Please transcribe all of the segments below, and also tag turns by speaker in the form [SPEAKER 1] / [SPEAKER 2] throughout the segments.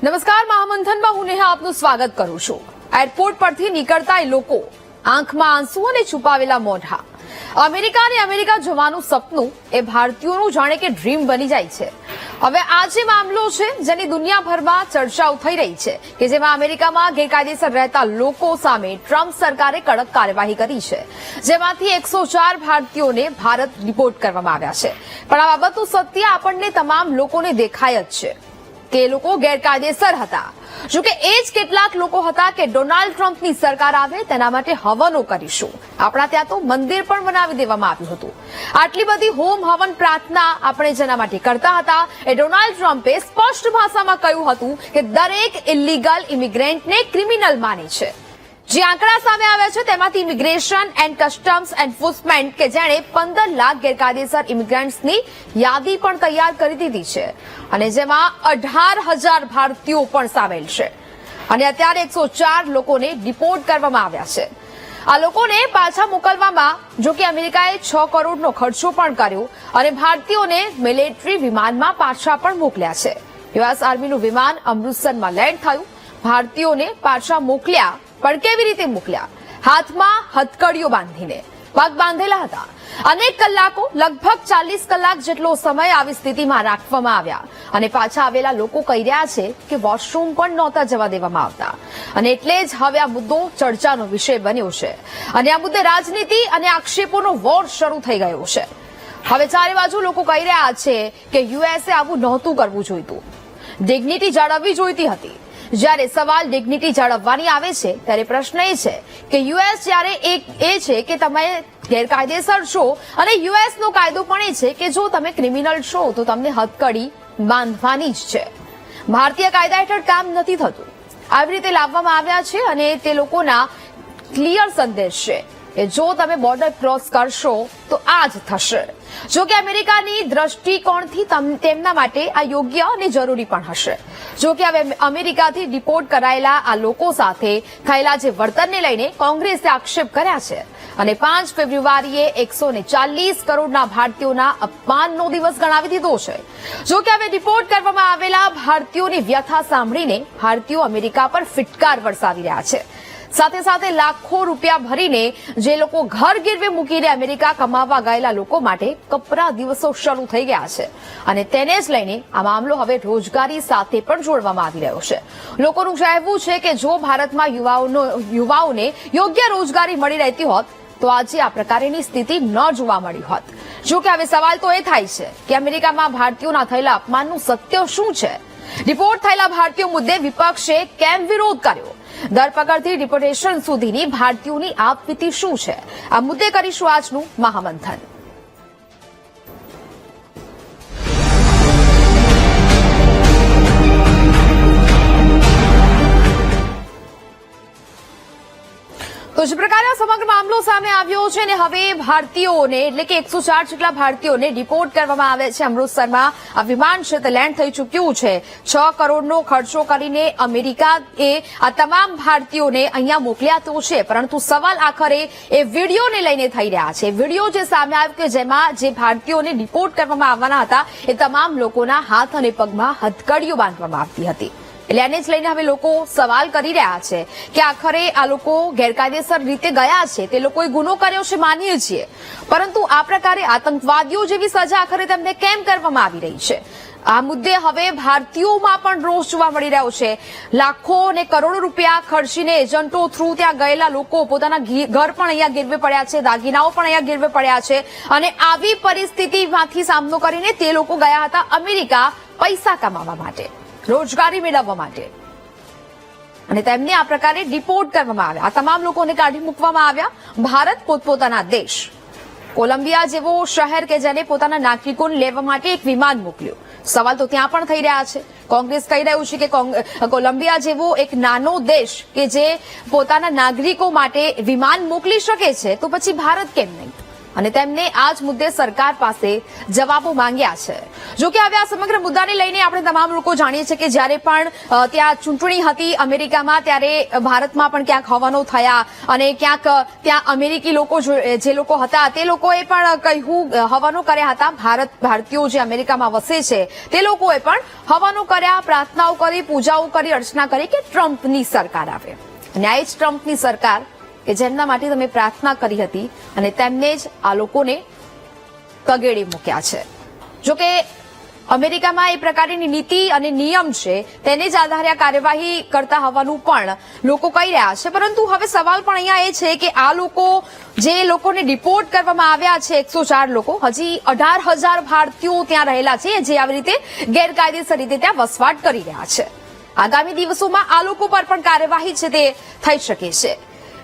[SPEAKER 1] નમસ્કાર, મહામંથનમાં હું નેહા આપનું સ્વાગત કરું છું। એરપોર્ટ પરથી નીકળતા લોકો આંખમાં આંસુ અને છુપાવેલા મોઢા। અમેરિકા જવાનું સપનું એ ભારતીયોનું જાણે કે ડ્રીમ બની જાય છે। હવે આ જે મામલો છે જેની દુનિયાભરમાં ચર્ચાઓ થઈ રહી છે કે જેમાં અમેરિકામાં ગેરકાયદેસર રહેતા લોકો સામે ટ્રમ્પ સરકારે કડક કાર્યવાહી કરી છે, જેમાંથી 104 ભારતીયોને ભારત ડિપોર્ટ કરવામાં આવ્યા છે। પણ આ બાબતનું સત્ય આપણને તમામ લોકોને દેખાય જ છે કે એ લોકો ગેરકાયદેસર હતા। જોકે એ જ કેટલાક લોકો હતા કે ડોનાલ્ડ ટ્રમ્પની સરકાર આવે તેના માટે હવનો કરીશું। આપણા ત્યાં તો મંદિર પણ બનાવી દેવામાં આવ્યું હતું। આટલી બધી હોમ હવન પ્રાર્થના આપણે જેના માટે કરતા હતા એ ડોનાલ્ડ ટ્રમ્પે સ્પષ્ટ ભાષામાં કહ્યું હતું કે દરેક ઇલીગલ ઇમિગ્રન્ટને ક્રિમિનલ માને છે। જે આંકડા સામે આવ્યા છે તેમાંથી ઇમિગ્રેશન એન્ડ કસ્ટમ્સ એન્ફોર્સમેન્ટ કે જેણે 15 લાખ ગેરકાયદેસર ઇમિગ્રન્ટ્સની યાદી પણ તૈયાર કરી દીધી છે અને જેમાં 18,000 ભારતીયો પણ સામેલ છે અને અત્યારે 104 લોકોને ડિપોર્ટ કરવામાં આવ્યા છે। આ લોકોને પાછા મોકલવામાં જો કે અમેરિકાએ 6 કરોડનો ખર્ચો પણ કર્યો અને ભારતીયોને મિલિટરી વિમાનમાં પાછા પણ મોકલ્યા છે। યુએસ આર્મીનું વિમાન અમૃતસરમાં લેન્ડ થયું। ભારતીયોને પાછા મોકલ્યા પણ કેવી રીતે મોકલ્યા? હાથમાં હથકડીઓ બાંધીને, પગ બાંધેલા હતા। અનેક કલાકો, લગભગ 40 કલાક જેટલો સમય આવી સ્થિતિમાં રાખવામાં આવ્યા અને પાછા આવેલા લોકો કહી રહ્યા છે કે વોશરૂમ પણ નહોતા જવા દેવામાં આવતા અને એટલે જ હવે આ મુદ્દો ચર્ચાનો વિષય બન્યો છે અને આ મુદ્દે રાજનીતિ અને આક્ષેપોનો વોર શરૂ થઈ ગયો છે। હવે ચારે બાજુ લોકો કહી રહ્યા છે કે યુએસએ આવું નહોતું કરવું જોઈતું, ડિગ્નિટી જાળવવી જોઈતી હતી। જ્યારે સવાલ ડિગ્નિટી જાળવવાની આવે છે ત્યારે પ્રશ્ન એ છે કે યુએસ જ્યારે એ છે કે તમે ગેરકાયદેસર છો અને યુએસનો કાયદો પણ એ છે કે જો તમે ક્રિમિનલ છો તો તમને હથકડી બાંધવાની જ છે। ભારતીય કાયદા હેઠળ કામ નથી થતું। આવી રીતે લાવવામાં આવ્યા છે અને તે લોકોના ક્લિયર સંદેશ છે કે જો તમે બોર્ડર ક્રોસ કરશો તો આ જ થશે। જો કે અમેરિકાની દ્રષ્ટિકોણથી તેમના માટે આ યોગ્ય અને જરૂરી પણ હશે। જો કે હવે અમેરિકાથી ડિપોર્ટ કરાયેલા આ લોકો સાથે થયેલા જે વર્તનને લઈને કોંગ્રેસે આક્ષેપ કર્યા છે અને 5 ફેબ્રુઆરીએ 140 કરોડના ભારતીયોના અપમાનનો દિવસ ગણાવી દીધો છે। જો કે હવે ડિપોર્ટ કરવામાં આવેલા ભારતીયોની વ્યથા સાંભળીને ભારતીયો અમેરિકા પર ફિટકાર વરસાવી રહ્યા છે। સાથે સાથે લાખો રૂપિયા ભરીને જે લોકો ઘર ગીરવે મૂકીને અમેરિકા કમાવા ગયેલા લોકો માટે કપરા દિવસો શરૂ થઈ ગયા છે અને તેને જ લઈને આ મામલો હવે રોજગારી સાથે પણ જોડવામાં આવી રહ્યો છે। લોકોનું કહેવું છે કે જો ભારતમાં યુવાઓને યોગ્ય રોજગારી મળી રહેતી હોત તો આજે આ પ્રકારની સ્થિતિ ન જોવા મળી હોત। જો કે હવે સવાલ તો એ થાય છે કે અમેરિકામાં ભારતીયોના થયેલા અપમાનનું સત્ય શું છે? ડિપોર્ટ થયેલા ભારતીયો મુદ્દે વિપક્ષે કેમ વિરોધ કર્યો? ધરપકડથી ડિપોર્ટેશન સુધીની ભારતીયોની આપવીતી શું છે? આ મુદ્દે કરીશું આજનું મહામંથન। તો જે પ્રકારે સમગ્ર મામલો સામે આવ્યો છે અને હવે ભારતીયોને એટલે કે 104 જેટલા ભારતીયોને ડિપોર્ટ કરવામાં આવે છે। અમૃતસરમાં આ વિમાન છે તે લેન્ડ થઈ ચૂક્યું છે। 6 કરોડનો ખર્ચો કરીને અમેરિકાએ આ તમામ ભારતીયોને અહીંયા મોકલ્યા તો છે, પરંતુ સવાલ આખરે એ વિડીયોને લઈને થઈ રહ્યા છે। વિડીયો જે સામે આવ્યો કે જેમાં જે ભારતીયોને ડિપોર્ટ કરવામાં આવવાના હતા એ તમામ લોકોના હાથ અને પગમાં હથકડીઓ બાંધવામાં આવતી હતી। એટલે આને જ લઈને હવે લોકો સવાલ કરી રહ્યા છે કે આખરે આ લોકો ગેરકાયદેસર રીતે ગયા છે, તે લોકોએ ગુનો કર્યો છે માનીએ છીએ, પરંતુ આ પ્રકારે આતંકવાદીઓ જેવી સજા આખરે તેમને કેમ કરવામાં આવી રહી છે? આ મુદ્દે હવે ભારતીયોમાં પણ રોષ જોવા મળી રહ્યો છે। લાખો અને કરોડો રૂપિયા ખર્ચીને એજન્ટો થ્રુ ત્યાં ગયેલા લોકો પોતાના ઘર પણ અહીંયા ગીરવે પડ્યા છે, દાગીનાઓ પણ અહીંયા ગીરવે પડ્યા છે અને આવી પરિસ્થિતિમાંથી સામનો કરીને તે લોકો ગયા હતા અમેરિકા પૈસા કમાવા માટે, રોજગારી મેળવવા માટે અને તેમને આ પ્રકારે ડિપોર્ટ કરવામાં આવ્યા। આ તમામ લોકોને કાઢી મૂકવામાં આવ્યા। ભારત પોતપોતાના દેશ કોલંબિયા જેવો શહેર કે જેને પોતાના નાગરિકોને લેવા માટે એક વિમાન મોકલ્યું। સવાલ તો ત્યાં પણ થઈ રહ્યા છે। કોંગ્રેસ કહી રહ્યું છે કે કોલંબિયા જેવો એક નાનો દેશ કે જે પોતાના નાગરિકો માટે વિમાન મોકલી શકે છે તો પછી ભારત કેમ નહીં? અને તેમને આ જ મુદ્દે સરકાર પાસે જવાબો માંગ્યા છે. જો કે હવે આ સમગ્ર મુદ્દાને લઈને આપણે તમામ લોકો જાણીએ છીએ કે જ્યારે પણ ત્યાં ચૂંટણી હતી અમેરિકામાં ત્યારે ભારતમાં પણ ક્યાંક હવાનો થયા અને ક્યાંક ત્યાં અમેરિકી લોકો જે લોકો હતા તે લોકોએ પણ કહ્યું હવાનો કર્યા હતા. ભારતીયો જે અમેરિકામાં વસે છે તે લોકોએ પણ હવાનો કર્યા, પ્રાર્થનાઓ કરી, પૂજાઓ કરી, અર્ચના કરી કે ટ્રમ્પની સરકાર આવે. અને આ જ ટ્રમ્પની સરકાર કે જેમના માટે તમે પ્રાર્થના કરી હતી અને તેમને જ આ લોકોને કગેડી મૂક્યા છે. જોકે અમેરિકામાં એ પ્રકારની નીતિ અને નિયમ છે તેને જ આધારે આ કાર્યવાહી કરતા હોવાનું પણ લોકો કહી રહ્યા છે. પરંતુ હવે સવાલ પણ અહીંયા એ છે કે આ લોકો જે લોકોને ડિપોર્ટ કરવામાં આવ્યા છે 104 લોકો, હજી 18,000 ભારતીયો ત્યાં રહેલા છે જે આવી રીતે ગેરકાયદેસર રીતે ત્યાં વસવાટ કરી રહ્યા છે. આગામી દિવસોમાં આ લોકો પર પણ કાર્યવાહી છે તે થઈ શકે છે.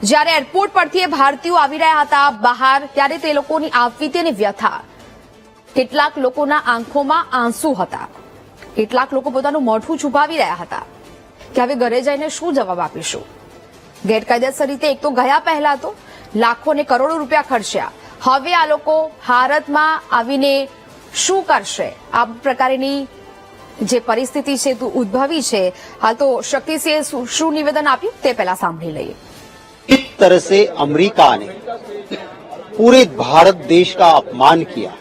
[SPEAKER 1] જ્યારે એરપોર્ટ પરથી ભારતીયો આવી રહ્યા હતા બહાર ત્યારે તે લોકોની આપવીતી વ્યથા, કેટલાક લોકોના આંખોમાં આંસુ હતા, કેટલાક લોકો પોતાનું મોઢું છુપાવી રહ્યા હતા કે હવે ઘરે જઈને શું જવાબ આપીશું. ગેરકાયદેસર રીતે એક તો ગયા પહેલા તો લાખો ને કરોડો રૂપિયા ખર્ચ્યા, હવે આ લોકો ભારતમાં આવીને શું કરશે? આ પ્રકારની જે પરિસ્થિતિ છે તે ઉદ્ભવી છે. હાલ તો શક્તિસિંહે શું નિવેદન આપ્યું તે પહેલા સાંભળી લઈએ.
[SPEAKER 2] इस तरह से अमेरिका ने पूरे भारत देश का अपमान किया,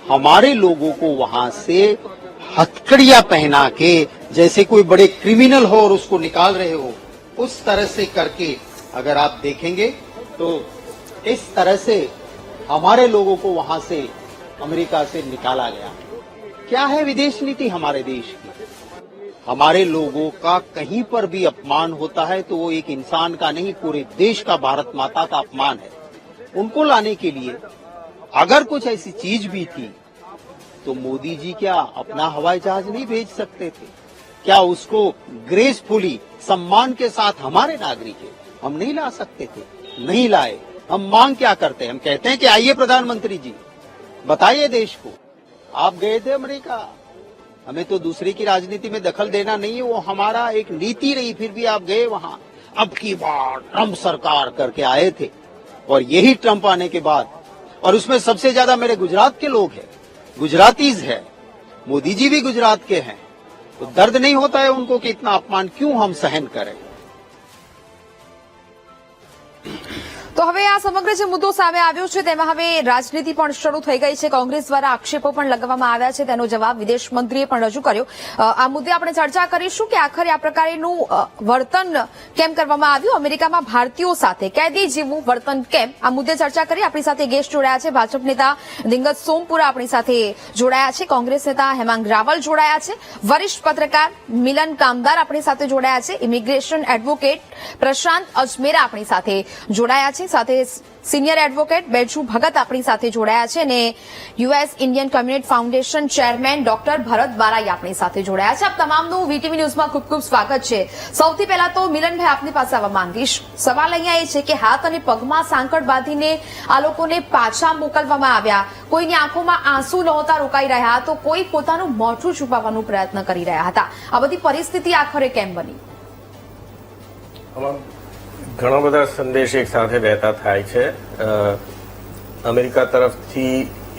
[SPEAKER 2] हमारे लोगों को वहां से हथकड़ियां पहना के जैसे कोई बड़े क्रिमिनल हो और उसको निकाल रहे हो उस तरह से करके अगर आप देखेंगे तो इस तरह से हमारे लोगों को वहां से अमेरिका से निकाला गया. क्या है विदेश नीति हमारे देश की? हमारे लोगों का कहीं पर भी अपमान होता है तो वो एक इंसान का नहीं पूरे देश का भारत माता का अपमान है. उनको लाने के लिए अगर कुछ ऐसी चीज भी थी तो मोदी जी क्या अपना हवाई जहाज नहीं भेज सकते थे? क्या उसको ग्रेसफुली सम्मान के साथ हमारे नागरिक है हम नहीं ला सकते थे? नहीं लाए. हम मांग क्या करते हैं? हम कहते हैं कि आइए प्रधानमंत्री जी बताइए देश को, आप गए थे अमेरिका, हमें तो दूसरे की राजनीति में दखल देना नहीं है, वो हमारा एक नीति रही, फिर भी आप गए वहां. अब की बार ट्रम्प सरकार करके आए थे और यही ट्रम्प आने के बाद, और उसमें सबसे ज्यादा मेरे गुजरात के लोग हैं, गुजरातीज है, मोदी जी भी गुजरात के हैं, तो दर्द नहीं होता है उनको कि इतना अपमान क्यों हम सहन करें?
[SPEAKER 1] તો હવે આ સમગ્ર જે મુદ્દો સામે આવ્યો છે તેમાં હવે રાજનીતિ પણ શરૂ થઈ ગઈ છે. કોંગ્રેસ દ્વારા આક્ષેપો પણ લગાવવામાં આવ્યા છે, તેનો જવાબ વિદેશ મંત્રીએ પણ રજૂ કર્યો. આ મુદ્દે આપણે ચર્ચા કરીશું કે આખરે આ પ્રકારનું વર્તન કેમ કરવામાં આવ્યું, અમેરિકામાં ભારતીયો સાથે કેદી જેવું વર્તન કેમ, આ મુદ્દે ચર્ચા કરી. આપણી સાથે ગેસ્ટ જોડાયા છે. ભાજપ નેતા દિંગજ સોમપુરા આપણી સાથે જોડાયા છે, કોંગ્રેસ નેતા હેમાંગ રાવલ જોડાયા છે, વરિષ્ઠ પત્રકાર મિલન કામદાર આપણી સાથે જોડાયા છે, ઇમિગ્રેશન એડવોકેટ પ્રશાંત અજમેરા આપણી સાથે જોડાયા છે, સાથે સિનિયર એડવોકેટ બેજુ ભગત આપણી સાથે જોડાયા છે અને US Indian community foundation chairman doctor Bharat Barai આપણી સાથે જોડાયા છે. આપ તમામનું વીટીવી ન્યૂઝમાં ખૂબ ખૂબ સ્વાગત છે. સૌથી પહેલા તો મિલનભાઈ આપની પાસે આવવા માંગીશ. સવાલ અહીંયા એ છે કે હાથ અને પગમાં સાંકળ બાંધીને આ લોકોને પાછા મોકલવામાં આવ્યા, કોઈની આંખોમાં આંસુ નહોતા રોકાઈ રહ્યા તો કોઈ પોતાનું મોઢું છુપાવવાનો પ્રયત્ન કરી રહ્યા હતા. આ બધી પરિસ્થિતિ આખરે કેમ બની?
[SPEAKER 3] ઘણા બધા સંદેશ એક સાથે વહેતા થાય છે. અમેરિકા તરફથી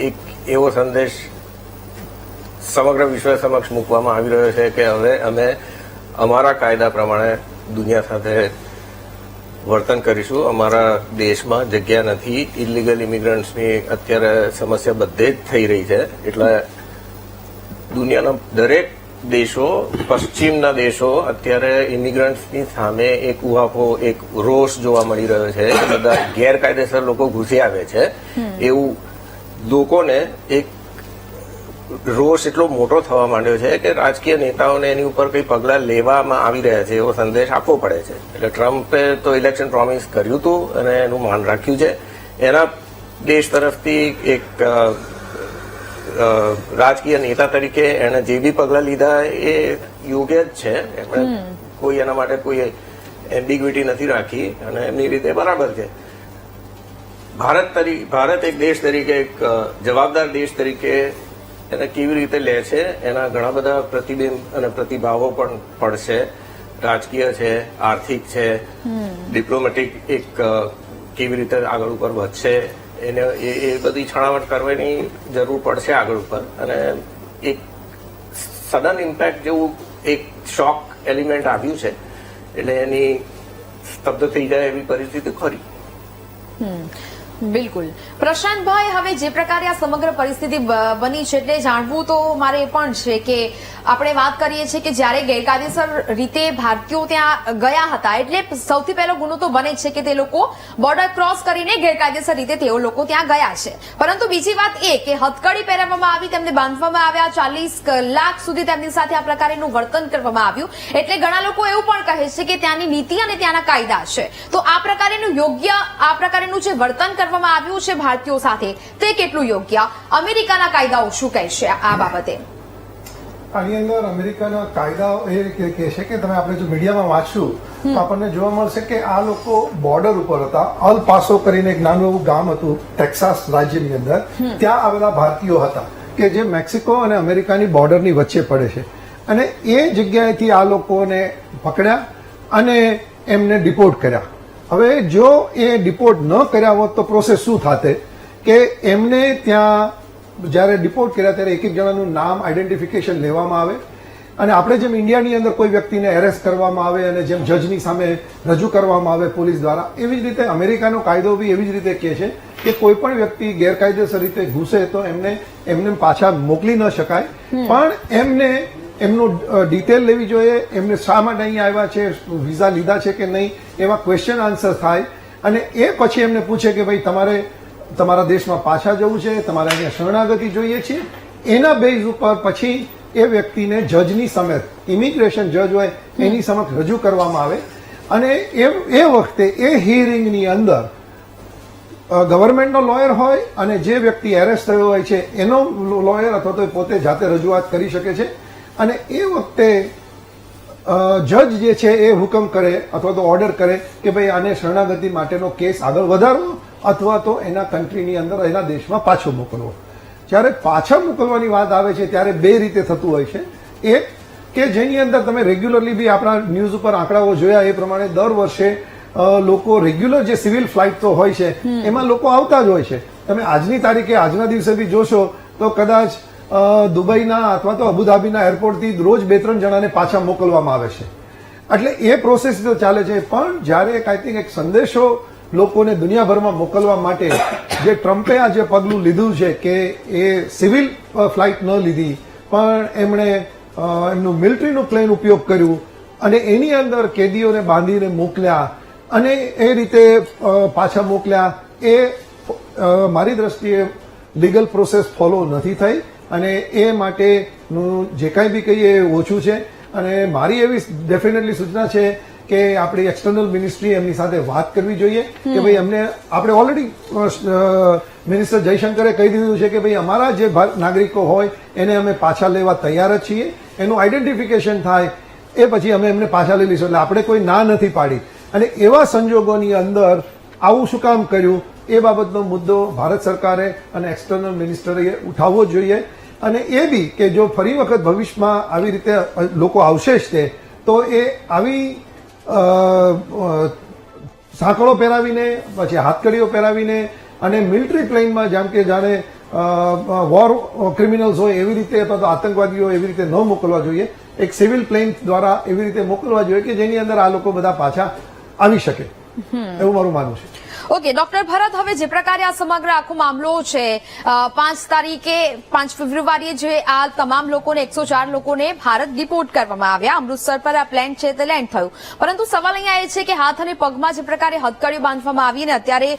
[SPEAKER 3] એક એવો સંદેશ સમગ્ર વિશ્વ સમક્ષ મૂકવામાં આવી રહ્યો છે કે હવે અમે અમારા કાયદા પ્રમાણે દુનિયા સાથે વર્તન કરીશું. અમારા દેશમાં જગ્યા નથી. ઇલીગલ ઇમિગ્રન્ટ્સની અત્યારે સમસ્યા બધે જ થઈ રહી છે. એટલે દુનિયાના દરેક દેશો, પશ્ચિમના દેશો અત્યારે ઇમિગ્રન્ટ્સની સામે એક ઉહાપો, એક રોષ જોવા મળી રહ્યો છે. બધા ગેરકાયદેસર લોકો ઘૂસી આવે છે એવું લોકોને એક રોષ એટલો મોટો થવા માંડ્યો છે કે રાજકીય નેતાઓને એની ઉપર કઈ પગલાં લેવામાં આવી રહ્યા છે એવો સંદેશ આપવો પડે છે. એટલે ટ્રમ્પે તો ઇલેક્શન પ્રોમિસ કર્યું હતું અને એનું માન રાખ્યું છે. એના દેશ તરફથી એક રાજકીય નેતા તરીકે એને જે બી પગલાં લીધા એ યોગ્ય જ છે. એમણે કોઈ એના માટે કોઈ એમ્બિગ્યુટી નથી રાખી અને એમની રીતે બરાબર છે. ભારત એક દેશ તરીકે, એક જવાબદાર દેશ તરીકે એને કેવી રીતે લે છે એના ઘણા બધા પ્રતિબિંબ અને પ્રતિભાવો પણ પડશે. રાજકીય છે, આર્થિક છે, ડિપ્લોમેટિક એક કેવી રીતે આગળ ઉપર વધશે એને એ બધી છણાવટ કરવાની જરૂર પડશે આગળ ઉપર, અને એક સડન ઇમ્પેક્ટ જેવું એક શોક એલિમેન્ટ આવ્યું છે, એટલે એની સ્તબ્ધ થઈ જાય એવી પરિસ્થિતિ ખરી.
[SPEAKER 1] બિલકુલ. પ્રશાંતભાઈ, હવે જે પ્રકારે આ સમગ્ર પરિસ્થિતિ બની છે એટલે જાણવું તો મારે એ પણ છે કે આપણે વાત કરીએ છીએ કે જ્યારે ગેરકાયદેસર રીતે ભારતીયો ત્યાં ગયા હતા, એટલે સૌથી પહેલો ગુનો તો બને છે કે તે લોકો બોર્ડર ક્રોસ કરીને ગેરકાયદેસર રીતે તેઓ લોકો ત્યાં ગયા છે. પરંતુ બીજી વાત એ કે હથકડી પહેરાવવામાં આવી, તેમને બાંધવામાં આવ્યા, 40 કલાક સુધી તેમની સાથે આ પ્રકારનું વર્તન કરવામાં આવ્યું. એટલે ઘણા લોકો એવું પણ કહે છે કે ત્યાંની નીતિ અને ત્યાંના કાયદા છે, તો આ પ્રકારનું યોગ્ય, આ પ્રકારનું જે વર્તન કરવામાં આવ્યું છે ભારતીયો સાથે, તે કેટલું યોગ્ય? અમેરિકાના કાયદાઓ શું કહે છે આ બાબતે?
[SPEAKER 4] આની અંદર અમેરિકાના કાયદાઓ એ કહે છે કે તમે આપણે જો મીડિયામાં વાંચશું તો આપણને જોવા મળશે કે આ લોકો બોર્ડર ઉપર હતા. અલ પાસો કરીને એક નાનું એવું ગામ હતું ટેક્સાસ રાજ્યની અંદર, ત્યાં આવેલા ભારતીયો હતા કે જે મેક્સિકો અને અમેરિકાની બોર્ડરની વચ્ચે પડે છે, અને એ જગ્યાએથી આ લોકોને પકડ્યા અને એમને ડિપોર્ટ કર્યા. હવે જો એ ડિપોર્ટ ન કર્યા હોત તો પ્રોસેસ શું થાતે કે એમને ત્યાં જ્યારે ડિપોર્ટ કર્યા ત્યારે એક એક જણાનું નામ, આઈડેન્ટિફિકેશન લેવામાં આવે, અને આપણે જેમ ઇન્ડિયાની અંદર કોઈ વ્યક્તિને એરેસ્ટ કરવામાં આવે અને જેમ જજની સામે રજૂ કરવામાં આવે પોલીસ દ્વારા, એવી જ રીતે અમેરિકાનો કાયદો બી એવી જ રીતે કહે છે કે કોઈ પણ વ્યક્તિ ગેરકાયદેસર રીતે ઘૂસે તો એમને પાછા મોકલી ન શકાય, પણ એમને એમનું ડિટેલ લેવી જોઈએ, એમને શા માટે અહીં આવ્યા છે, વિઝા લીધા છે કે નહીં, એવા ક્વેશ્ચન આન્સર થાય, અને એ પછી એમને પૂછે કે ભાઈ તમારે તમારા દેશમાં પાછા જવું છે, તમારે અહીંયા શરણાગતિ જોઈએ છે. એના બેઝ ઉપર પછી એ વ્યક્તિને જજની સમેત, ઇમિગ્રેશન જજ હોય એની સમક્ષ રજૂ કરવામાં આવે, અને એ વખતે એ હિયરિંગની અંદર ગવર્મેન્ટનો લોયર હોય અને જે વ્યક્તિ એરેસ્ટ થયો હોય છે એનો લોયર અથવા તો પોતે જાતે રજૂઆત કરી શકે છે. અને એ વખતે જજ જે છે એ હુકમ કરે અથવા તો ઓર્ડર કરે કે ભાઈ આને શરણાગતિ માટેનો કેસ આગળ વધારવો અથવા તો એના કન્ટ્રીની અંદર, એના દેશમાં પાછો મોકલવો. જ્યારે પાછા મોકલવાની વાત આવે છે ત્યારે બે રીતે થતું હોય છે. એક કે જેની અંદર તમે રેગ્યુલરલી બી આપણા ન્યૂઝ ઉપર આંકડાઓ જોયા એ પ્રમાણે દર વર્ષે લોકો રેગ્યુલર જે સિવિલ ફ્લાઇટ તો હોય છે એમાં લોકો આવતા જ હોય છે. તમે આજની તારીખે, આજના દિવસે બી જોશો તો કદાચ દુબઈના અથવા તો અબુધાબીના એરપોર્ટથી રોજ 2-3 જણાને પાછા મોકલવામાં આવે છે. એટલે એ પ્રોસેસ તો ચાલે છે. પણ જ્યારે કાંઈક એક સંદેશો લોકોને દુનિયાભરમાં મોકલવા માટે જે ટ્રમ્પે આ જે પગલું લીધું છે કે એ સિવિલ ફ્લાઇટ ન લીધી પણ એમણે એમનું મિલિટરીનું પ્લેન ઉપયોગ કર્યું અને એની અંદર કેદીઓને બાંધીને મોકલ્યા અને એ રીતે પાછા મોકલ્યા, એ મારી દ્રષ્ટિએ લીગલ પ્રોસેસ ફોલો નથી થઈ, અને એ માટેનું જે કાંઈ બી કહીએ એ ઓછું છે. અને મારી એવી ડેફિનેટલી સૂચના છે કે આપણી એક્સટર્નલ મિનિસ્ટ્રી એમની સાથે વાત કરવી જોઈએ કે ભાઈ અમને, આપણે ઓલરેડી મિનિસ્ટર જયશંકરે કહી દીધું છે કે ભાઈ અમારા જે નાગરિકો હોય એને અમે પાછા લેવા તૈયાર જ છીએ, એનું આઈડેન્ટિફિકેશન થાય એ પછી અમે એમને પાછા લઈ લઈશું. એટલે આપણે કોઈ ના નથી પાડી, અને એવા સંજોગોની અંદર આવું શું કામ કર્યું એ બાબતનો મુદ્દો ભારત સરકારે અને એક્સટર્નલ મિનિસ્ટરે ઉઠાવવો જોઈએ. અને એ બી કે જો ફરી વખત ભવિષ્યમાં આવી રીતે લોકો આવશે જ તે, તો એ આવી સાંકળો પહેરાવીને, પછી હાથકડીઓ પહેરાવીને અને મિલિટરી પ્લેનમાં જેમ કે જાણે વોર ક્રિમિનલ્સ હોય એવી રીતે અથવા તો આતંકવાદીઓ એવી રીતે ન મોકલવા જોઈએ. એક સિવિલ પ્લેન દ્વારા એવી રીતે મોકલવા જોઈએ કે જેની અંદર આ લોકો બધા પાછા આવી શકે, એવું મારું માનવું છે.
[SPEAKER 1] ઓકે ડોક્ટર ભરત, હવે જે પ્રકારે આ સમગ્ર આખો મામલો છે, 5 ફેબ્રુઆરીએ જે આ તમામ લોકોને, 104 લોકોને ભારત ડિપોર્ટ કરવામાં આવ્યા, અમૃતસર પર આ પ્લેન છે તે લેન્ડ થયું, પરંતુ સવાલ અહીંયા એ છે કે હાથ અને પગમાં જે પ્રકારે હથકડીઓ બાંધવામાં આવી, ને અત્યારે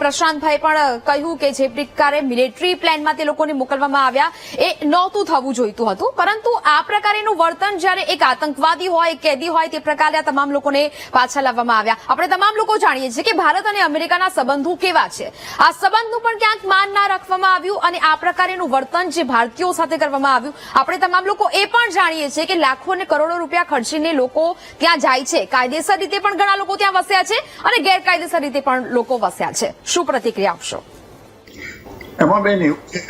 [SPEAKER 1] પ્રશાંતભાઈ પણ કહ્યું કે જે પ્રકારે મિલિટરી પ્લેનમાં તે લોકોને મોકલવામાં આવ્યા એ નહોતું થવું જોઈતું હતું, પરંતુ આ પ્રકારેનું વર્તન જ્યારે એક આતંકવાદી હોય, કેદી હોય, તે પ્રકારે આ તમામ લોકોને પાછા લાવવામાં આવ્યા. આપણે તમામ લોકો જાણીએ છીએ કે ભારત અને અમેરિકાના સંબંધો કેવા છે, આ સંબંધનું પણ ક્યાંક માન ના રાખવામાં આવ્યું, અને આ પ્રકારનું વર્તન જે ભારતીયો સાથે કરવામાં આવ્યું, આપણે તમામ લોકો એ પણ જાણીએ છીએ કે લાખો અને કરોડો રૂપિયા ખર્ચીને લોકો ત્યાં જાય છે, કાયદેસર રીતે પણ ઘણા લોકો ત્યાં વસ્યા છે અને ગેરકાયદેસર રીતે પણ લોકો વસ્યા છે. શું પ્રતિક્રિયા આપશો?
[SPEAKER 5] એમાં બેન એવું છે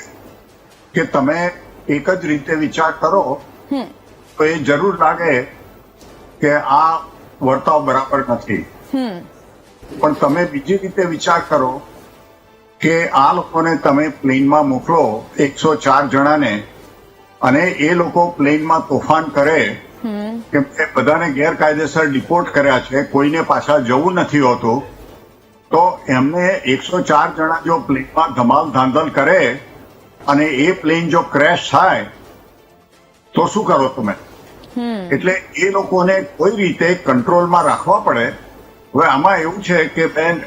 [SPEAKER 5] કે તમે એક જ રીતે વિચાર કરો તો એ જરૂર લાગે કે આ વર્તાવ બરાબર નથી, પણ તમે બીજી રીતે વિચાર કરો કે આ લોકોને તમે પ્લેનમાં મોકલો 104 જણાને, અને એ લોકો પ્લેનમાં તોફાન કરે, કેમ કે બધાને ગેરકાયદેસર ડિપોર્ટ કર્યા છે, કોઈને પાછા જવું નથી હોતું, તો એમને 104 જણા જો પ્લેનમાં ધમાલ ધાંધલ કરે અને એ પ્લેન જો ક્રેશ થાય તો શું કરો તમે? એટલે એ લોકોને કોઈ રીતે કંટ્રોલમાં રાખવા પડે. હવે આમાં એવું છે કે બેન,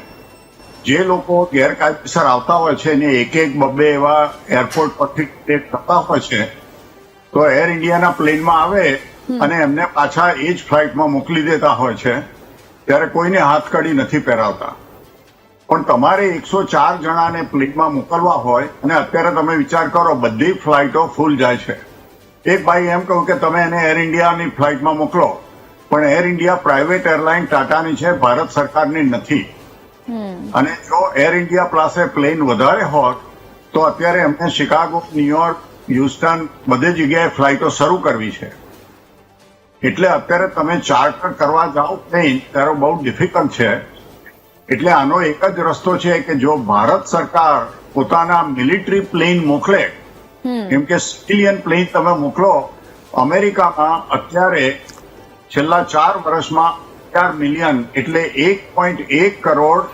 [SPEAKER 5] જે લોકો ગેરકાયદેસર આવતા હોય છે ને એક બબ્બે એવા એરપોર્ટ પરથી ટેક થતા હોય છે, તો એર ઇન્ડિયાના પ્લેનમાં આવે અને એમને પાછા એ જ ફ્લાઇટમાં મોકલી દેતા હોય છે, ત્યારે કોઈને હાથકડી નથી પહેરાવતા. પણ તમારે 104 જણાને પ્લેનમાં મોકલવા હોય, અને અત્યારે તમે વિચાર કરો બધી ફ્લાઇટો ફૂલ જાય છે. એક ભાઈ એમ કહ્યું કે તમે એને એર ઇન્ડિયાની ફ્લાઇટમાં મોકલો, પણ એર ઇન્ડિયા પ્રાઇવેટ એરલાઇન ટાટાની છે, ભારત સરકારની નથી. અને જો એર ઇન્ડિયા પાસે પ્લેન વધારે હોત તો અત્યારે એમને શિકાગો, ન્યુયોર્ક, હ્યુસ્ટન બધી જગ્યાએ ફ્લાઇટો શરૂ કરવી છે. એટલે અત્યારે તમે ચાર્ટર કરવા જાઓ પ્લેન ત્યારે બહુ ડિફિકલ્ટ છે. એટલે આનો એક જ રસ્તો છે કે જો ભારત સરકાર પોતાના મિલિટરી પ્લેન મોકલે, કેમ કે સિવિલિયન પ્લેન તમે મોકલો. અમેરિકામાં અત્યારે છેલ્લા 4 વર્ષમાં 4 મિલિયન એટલે 1.1 કરોડ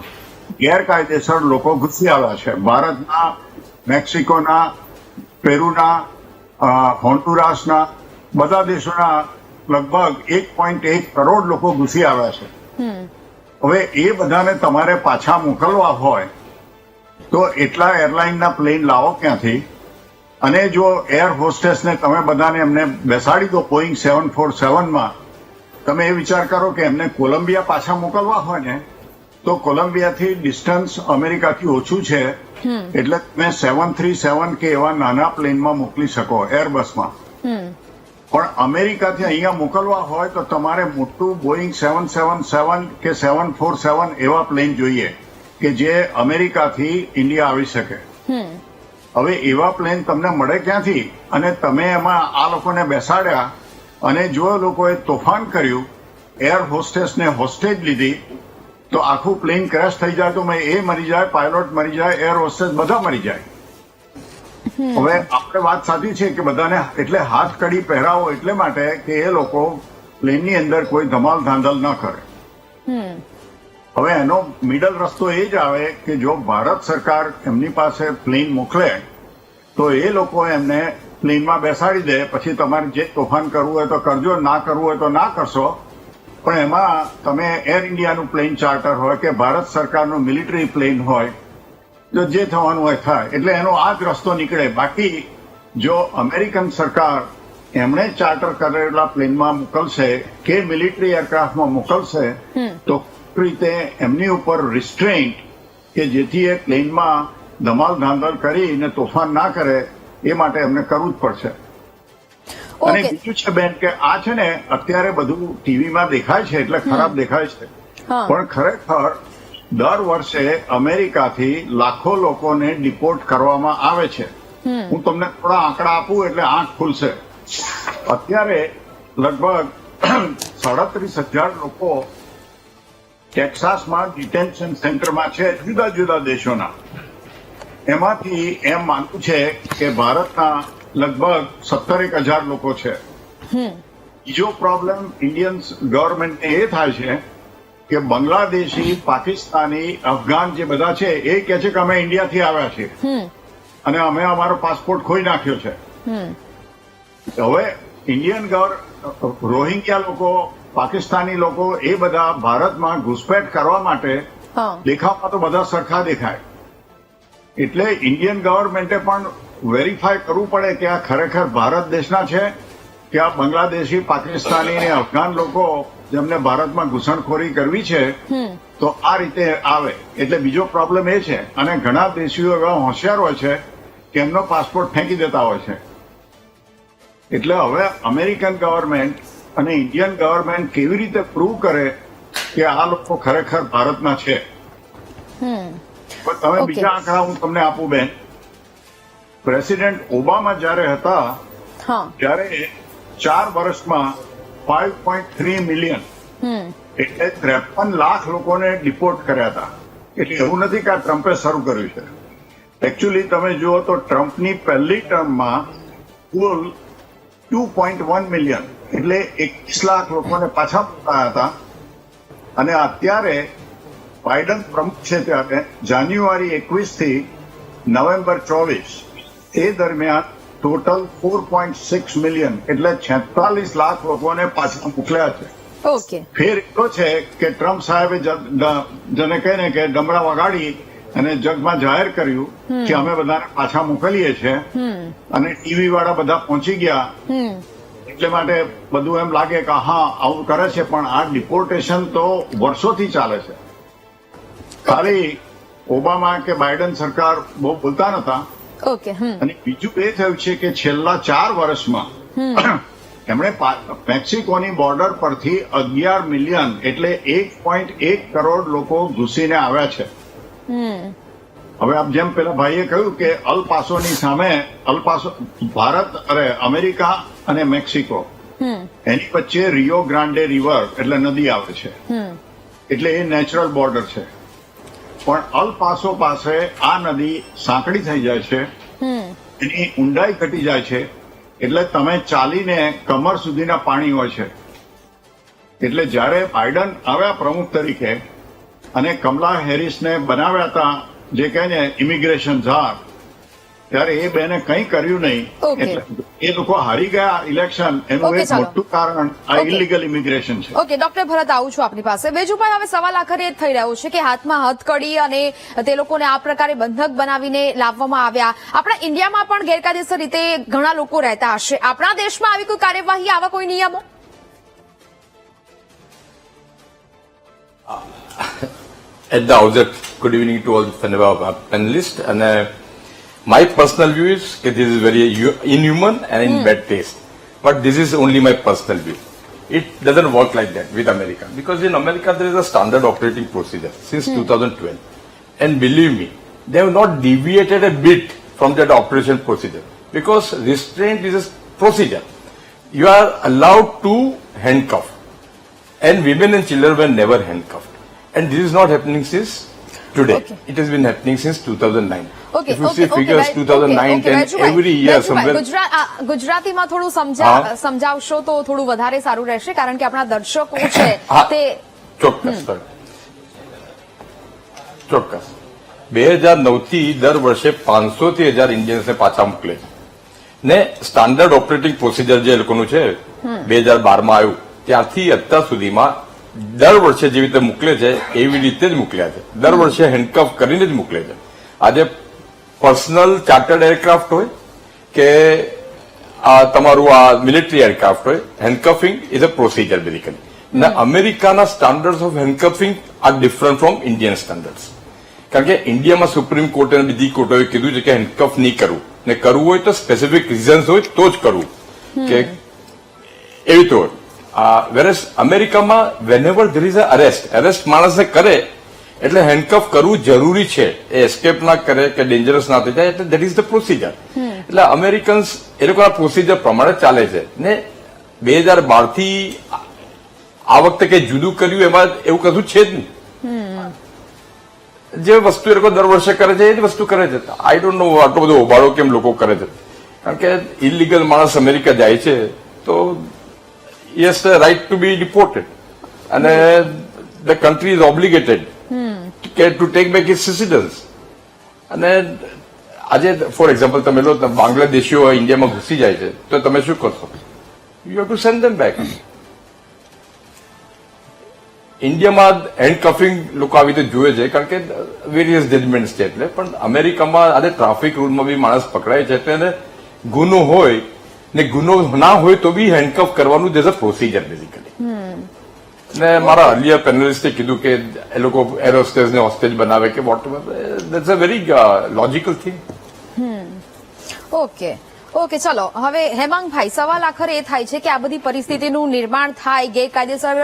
[SPEAKER 5] ગેરકાયદેસર લોકો ઘૂસી આવ્યા છે. ભારતના, મેક્સિકોના, પેરુના, હોન્ડુરાસના, બધા દેશોના લગભગ 1.1 કરોડ લોકો ઘૂસી આવ્યા છે. હવે એ બધાને તમારે પાછા મોકલવા હોય તો એટલા એરલાઇનના પ્લેન લાવો ક્યાંથી? અને જો એર હોસ્ટેસને તમે બધાને એમને બેસાડી દો બોઈંગ 747માં, તમે એ વિચાર કરો કે એમને કોલંબિયા પાછા મોકલવા હોય ને તો કોલંબિયાથી ડિસ્ટન્સ અમેરિકાથી ઓછું છે, એટલે તમે 737 કે એવા નાના પ્લેનમાં મોકલી શકો, એરબસમાં. પણ અમેરિકાથી અહીંયા મોકલવા હોય તો તમારે મોટું બોઈંગ 777 કે 747 એવા પ્લેન જોઈએ કે જે અમેરિકાથી ઇન્ડિયા આવી શકે. હવે એવા પ્લેન તમને મળે ક્યાંથી? અને તમે એમાં આ લોકોને બેસાડ્યા અને જો લોકોએ તોફાન કર્યું, એર હોસ્ટેસને હોસ્ટેજ લીધી, તો આખું પ્લેન ક્રેશ થઈ જાય તો એ મરી જાય, પાયલોટ મરી જાય, એર હોસ્ટેસ બધા મરી જાય. હવે આપણે વાત સાચી છે કે બધાને એટલે હાથ કડી પહેરાવો એટલે માટે કે એ લોકો પ્લેનની અંદર કોઈ ધમાલ ધાંધલ ન કરે. હવે એનો મિડલ રસ્તો એ જ આવે કે જો ભારત સરકાર એમની પાસે પ્લેન મોકલે તો એ લોકો એમને પ્લેનમાં બેસાડી દે, પછી તમારે જે તોફાન કરવું હોય તો કરજો, ના કરવું હોય તો ના કરશો. પણ એમાં તમે એર ઇન્ડિયાનું પ્લેન ચાર્ટર હોય કે ભારત સરકારનું મિલિટરી પ્લેન હોય, જો જે થવાનું હોય થાય. એટલે એનો આ જ રસ્તો નીકળે. બાકી જો અમેરિકન સરકાર એમણે ચાર્ટર કરેલા પ્લેનમાં મોકલશે કે મિલિટરી એરક્રાફ્ટમાં મોકલશે તો રીતે એમની ઉપર રિસ્ટ્રેન્ટ કે જેથી એ પ્લેનમાં ધમાલ ધાંધલ કરીને તોફાન ના કરે એ માટે એમને કરવું જ પડશે. અને બીજું છે બેન કે આ છે ને અત્યારે બધું ટીવીમાં દેખાય છે એટલે ખરાબ દેખાય છે, પણ ખરેખર દર વર્ષે અમેરિકાથી લાખો લોકોને ડિપોર્ટ કરવામાં આવે છે. હું તમને થોડા આંકડા આપું એટલે આંખ ખુલશે. અત્યારે લગભગ 37,000 લોકો ટેક્સાસમાં ડિટેન્શન સેન્ટરમાં છે, જુદા જુદા દેશોના. એમાંથી એમ માનવું છે કે ભારતના લગભગ 17,000 લોકો છે. બીજો પ્રોબ્લેમ ઇન્ડિયન ગવર્મેન્ટને એ થાય છે કે બાંગ્લાદેશી, પાકિસ્તાની, અફઘાન જે બધા છે એ કહે છે કે અમે ઇન્ડિયાથી આવ્યા છીએ અને અમે અમારો પાસપોર્ટ ખોઈ નાખ્યો છે. હવે ઇન્ડિયન રોહિંગ્યા લોકો, પાકિસ્તાની લોકો એ બધા ભારતમાં ઘૂસપેઠ કરવા માટે દેખાવમાં તો બધા સરખા દેખાય. એટલે ઇન્ડિયન ગવર્મેન્ટે પણ વેરીફાય કરવું પડે કે આ ખરેખર ભારત દેશના છે કે આ બાંગ્લાદેશી, પાકિસ્તાની અને અફઘાન લોકો જેમને ભારતમાં ઘૂસણખોરી કરવી છે તો આ રીતે આવે. એટલે બીજો પ્રોબ્લેમ એ છે. અને ઘણા દેશીઓ એવા હોશિયાર હોય છે કે એમનો પાસપોર્ટ ફેંકી દેતા હોય છે. એટલે હવે અમેરિકન ગવર્મેન્ટ અને ઇન્ડિયન ગવર્મેન્ટ કેવી રીતે પ્રૂવ કરે કે આ લોકો ખરેખર ભારતના છે? પણ તમે બીજા આંકડા હું તમને આપું બેન. પ્રેસિડેન્ટ ઓબામા જયારે હતા ત્યારે 4 વર્ષમાં 5.3 મિલિયન એટલે 53 લાખ લોકોને ડિપોર્ટ કર્યા હતા. એટલે એવું નથી કે આ ટ્રમ્પે શરૂ કર્યું છે. એકચ્યુઅલી તમે જુઓ તો ટ્રમ્પની પહેલી ટર્મમાં કુલ 2.1 મિલિયન એટલે 21 લાખ લોકોને પાછા મૂકાયા હતા અને અત્યારે બાઇડન પ્રમુખ છે ત્યારે જાન્યુઆરી 21 થી નવેમ્બર 24 એ દરમિયાન ટોટલ 4.6 મિલિયન એટલે 46 લાખ લોકોને પાછા મોકલ્યા છે.
[SPEAKER 1] ઓકે.
[SPEAKER 5] ફેર એટલો છે કે ટ્રમ્પ સાહેબે જેને કહીને કે ડમરા વગાડી અને જગમાં જાહેર કર્યું કે અમે બધાને પાછા મોકલીએ છીએ અને ટીવી વાળા બધા પહોંચી ગયા એટલે માટે બધું એમ લાગે કે હા આવું કરે છે, પણ આ ડિપોર્ટેશન તો વર્ષોથી ચાલે છે. ખાલી ઓબામા કે બાઇડન સરકાર બહુ બોલતા નતા.
[SPEAKER 1] ઓકે.
[SPEAKER 5] અને બીજું એ થયું છે કે છેલ્લા 4 વર્ષમાં એમણે મેક્સિકોની બોર્ડર પરથી 11 મિલિયન એટલે 1.1 કરોડ લોકો ઘૂસીને આવ્યા છે. હવે આપ જેમ પેલા ભાઈએ કહ્યું કે અલ પાસોની સામે અમેરિકા અને મેક્સિકો એની વચ્ચે રિયો ગ્રાન્ડે રિવર એટલે નદી આવે છે, એટલે એ નેચરલ બોર્ડર છે. પણ અલ પાસો પાસે આ નદી સાંકડી થઈ જાય છે, એની ઊંડાઈ ઘટી જાય છે, એટલે તમે ચાલીને કમર સુધીના પાણી હોય છે. એટલે જ્યારે બાઇડન આવ્યા પ્રમુખ તરીકે અને કમલા હેરિસને બનાવ્યા હતા જે કહે ને ઇમિગ્રેશન ઝાર, ત્યારે એ બેને કંઈ કર્યું નહીં. એટલે એ લોકો હારી ગયા ઇલેક્શન. એનું એક મોટું કારણ આ ઇલીગલ ઇમિગ્રેશન છે.
[SPEAKER 1] ઓકે ડોક્ટર ભરત, આવું છું આપની પાસે. બેજુભાઈ, હવે સવાલ આખરે એ જ થઈ રહ્યો છે કે હાથમાં હથકડી અને તે લોકોને આ પ્રકારે બંધક બનાવીને લાવવામાં આવ્યા. આપણા ઇન્ડિયામાં પણ ગેરકાયદેસર રીતે ઘણા લોકો રહેતા હશે. આપણા દેશમાં આવી કોઈ કાર્યવાહી, આવા કોઈ નિયમો?
[SPEAKER 6] At the outset, good evening to all the panelists. And my personal view is that this is very inhuman and in bad taste. But this is only my personal view. It doesn't work like that with America. Because in America, there is a standard operating procedure since 2012. And believe me, they have not deviated a bit from that operation procedure. Because restraint is a procedure. You are allowed to handcuff. And women and children were never handcuffed. And this is not happening since today.
[SPEAKER 1] Okay.
[SPEAKER 6] It has been happening since 2009.
[SPEAKER 1] Okay,
[SPEAKER 6] If you see figures 2009, 10, every year somewhere.
[SPEAKER 1] ગુજરાતીમાં થોડું સમજાવશો તો થોડું વધારે સારું રહેશે, કારણ કે આપણા દર્શકો છે તે
[SPEAKER 6] ચોક્કસ. 2009 થી દર વર્ષે 500 થી 1000 ઇન્ડિયન્સને પાછા મોકલે છે ને સ્ટાન્ડર્ડ ઓપરેટિંગ પ્રોસિજર જે લોકોનું છે 2012માં આવ્યું ત્યારથી અત્યાર સુધીમાં દર વર્ષે જેવી રીતે મોકલે છે એવી રીતે જ મોકલ્યા છે. દર વર્ષે હેન્ડકફ કરીને જ મોકલે છે. આજે પર્સનલ ચાર્ટર્ડ એરક્રાફ્ટ હોય કે તમારું આ મિલિટરી એરક્રાફ્ટ હોય, handcuffing is a procedure basically. ને અમેરિકાના standards of handcuffing are different from Indian standards. કારણ કે ઇન્ડિયામાં સુપ્રીમ કોર્ટ અને બીજી કોર્ટોએ કીધું છે કે હેન્ડકફ નહીં કરવું, ને કરવું હોય તો સ્પેસિફિક રીઝન્સ હોય તો જ કરવું, કે એવી તો હોય. વેરેસ અમેરિકામાં વેનેવર ધેર ઇઝ અરેસ્ટ માણસને કરે એટલે હેન્ડકફ કરવું જરૂરી છે, એ એસ્કેપ ના કરે કે ડેન્જરસ ના થઈ જાય, એટલે દેટ ઇઝ ધ પ્રોસિજર. એટલે અમેરિકન્સ એ લોકોના પ્રોસિજર પ્રમાણે ચાલે છે. ને 2012 થી આ વખતે કઈ જુદું કર્યું એમાં એવું કશું છે જ નહીં. જે વસ્તુ એ લોકો દર વર્ષે કરે છે એ જ વસ્તુ કરે છે. આઈ ડોન્ટ નો આટલો બધો હોબાળો કેમ લોકો કરે છે. કારણ કે ઇલીગલ માણસ અમેરિકા જાય છે તો he has the right to be deported, and the country is obligated to take back his citizens. અને આજે ફોર એક્ઝામ્પલ તમે લો બાંગ્લાદેશીઓ ઇન્ડિયામાં ઘૂસી જાય છે તો તમે શું કરશો? You have to send them back. ઇન્ડિયામાં હેન્ડકફિંગ લોકો આવી રીતે જુએ છે કારણ કે વેરિયસ જજમેન્ટ છે એટલે. પણ અમેરિકામાં આજે ટ્રાફિક રૂલમાં બી માણસ પકડાય છે એટલે ગુનો હોય ને ગુનો ના હોય તો બી હેન્ડકફ કરવાનું દેઝ અ પ્રોસિજર બેઝિકલી. ને મારા અર્લિયર પેનલિસ્ટે કીધું કે એ લોકો એરોસ્ટેસને હોસ્ટેજ બનાવે કે whatever, that's a very logical thing.
[SPEAKER 1] Okay, ચલો હવે હેમાંગભાઈ, સવાલ આખરે એ થાય છે કે આ બધી પરિસ્થિતિનું નિર્માણ થાય, ગેરકાયદેસર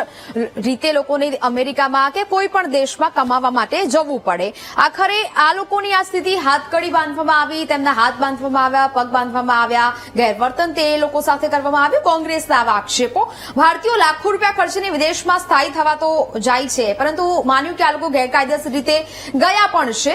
[SPEAKER 1] રીતે લોકોને અમેરિકામાં કે કોઈ પણ દેશમાં કમાવા માટે જવું પડે. આખરે આ લોકોની આ સ્થિતિ, હાથકડી બાંધવામાં આવી, તેમના હાથ બાંધવામાં આવ્યા, પગ બાંધવામાં આવ્યા, ગેરવર્તન તે લોકો સાથે કરવામાં આવ્યું, કોંગ્રેસના આવા આક્ષેપો. ભારતીયો લાખો રૂપિયા ખર્ચીને વિદેશમાં સ્થાયી થવા તો જાય છે, પરંતુ માન્યું કે આ લોકો ગેરકાયદેસર રીતે ગયા પણ છે.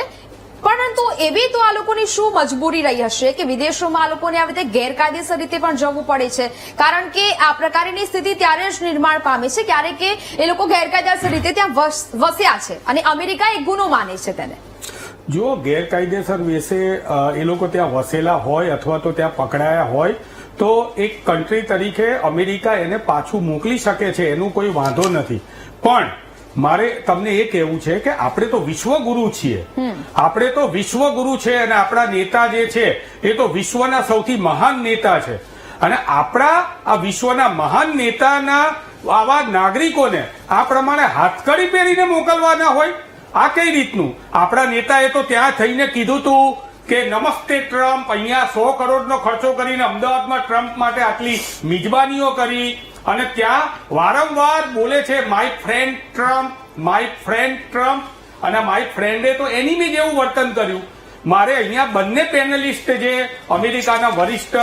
[SPEAKER 1] પરંતુ એવી તો આ લોકોની શું મજબૂરી રહી હશે કે વિદેશોમાં આ લોકોને આવી રીતે ગેરકાયદેસર રીતે પણ જવું પડે છે, કારણ કે આ પ્રકારની સ્થિતિ ત્યારે જ નિર્માણ પામે છે ક્યારે કે એ લોકો ગેરકાયદેસર રીતે ત્યાં વસ્યા છે અને અમેરિકા એક ગુનો માને છે તેને.
[SPEAKER 7] જો ગેરકાયદેસર વિશે એ લોકો ત્યાં વસેલા હોય અથવા તો ત્યાં પકડાયા હોય તો એક કન્ટ્રી તરીકે અમેરિકા એને પાછું મોકલી શકે છે, એનું કોઈ વાંધો નથી. પણ મારે તમને એ કહેવું છે કે આપણે તો વિશ્વગુરુ છીએ, આપણે તો વિશ્વગુરુ છે અને આપણા નેતા જે છે એ તો વિશ્વના સૌથી મહાન નેતા છે અને આપણા આ વિશ્વના મહાન નેતાના આવા નાગરિકોને આ પ્રમાણે હાથકડી પહેરીને મોકલવાના હોય? આ કઈ રીતનું? આપણા નેતાએ તો ત્યાં થઈને કીધું હતું કે નમસ્તે ટ્રમ્પ, અહીંયા 100 કરોડનો ખર્ચો કરીને અમદાવાદમાં ટ્રમ્પ માટે આટલી મિજબાનીઓ કરી અને ત્યાં વારંવાર બોલે છે my friend Trump, my friend Trump, અને માય ફ્રેન્ડે તો એનિમી જેવું વર્તન કર્યું. મારે અહીંયા બંને પેનલિસ્ટ જે અમેરિકાના વરિષ્ઠ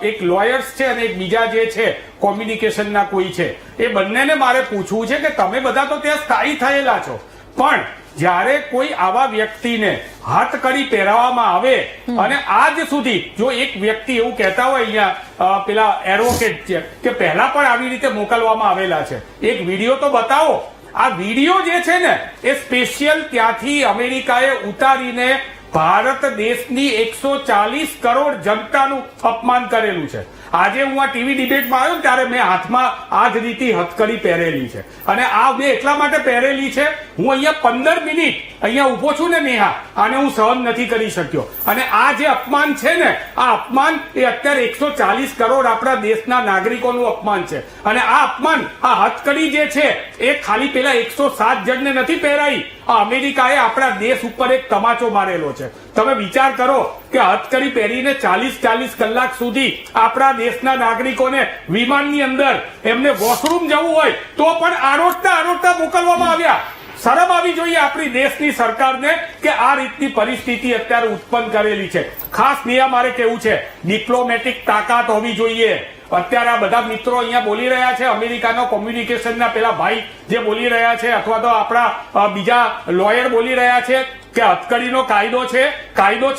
[SPEAKER 7] એક લોયર્સ છે અને એક બીજા જે છે કોમ્યુનિકેશનના કોઈ છે, એ બંનેને મારે પૂછવું છે કે તમે બધા તો ત્યાં સ્થાયી થયેલા છો, પણ જ્યારે કોઈ આવા વ્યક્તિને હાથકડી પહેરાવવામાં આવે અને આજ સુધી જો એક વ્યક્તિ એવું કહેતા હોય અહીંયા પેલા એડવોકેટ છે કે પહેલા પણ આવી રીતે મોકલવામાં આવેલા છે, એક વિડીયો તો બતાવો. આ વિડીયો જે છે ને એ સ્પેશિયલ ત્યાંથી અમેરિકાએ ઉતારીને ભારત દેશની 140 કરોડ જનતાનું અપમાન કરેલું છે. આજે હું આ ટીવી ડિબેટમાં આવ્યો ત્યારે મેં હાથમાં આ જ રીતે હથકડી પહેરેલી છે અને આ મેં એટલા માટે પહેરેલી છે, હું અહીંયા 15 મિનિટ અહીંયા ઉભો છું ને નેહા, આને હું સહન નથી કરી શક્યો. અને આ જે અપમાન છે ને આ અપમાન એ અત્યારે 140 કરોડ આપણા દેશના નાગરિકોનું અપમાન છે અને આ અપમાન, આ હથકડી જે છે એ ખાલી પેલા 107 જણને નથી પહેરાઈ, આ અમેરિકાએ આપણા દેશ ઉપર એક તમાચો મારેલો છે. તમે વિચાર કરો કે હથકડી પહેરીને 40 કલાક સુધી આપણા દેશના નાગરિકોને વિમાનની અંદર એમને વોશરૂમ જવું હોય તો પણ આરોટતા મોકલવામાં આવ્યા. શરમ આવી જોઈએ આપણી દેશની સરકારને કે આ રીતની પરિસ્થિતિ અત્યારે ઉત્પન્ન કરેલી છે. ખાસ નિયમ મારે કેવું છે, ડિપ્લોમેટિક તાકાત હોવી જોઈએ. અત્યારે આ બધા મિત્રો અહીંયા બોલી રહ્યા છે, અમેરિકાનો કોમ્યુનિકેશનના પેલા ભાઈ જે બોલી રહ્યા છે અથવા તો આપણા બીજા લોયર બોલી રહ્યા છે કે હથકડીનો કાયદો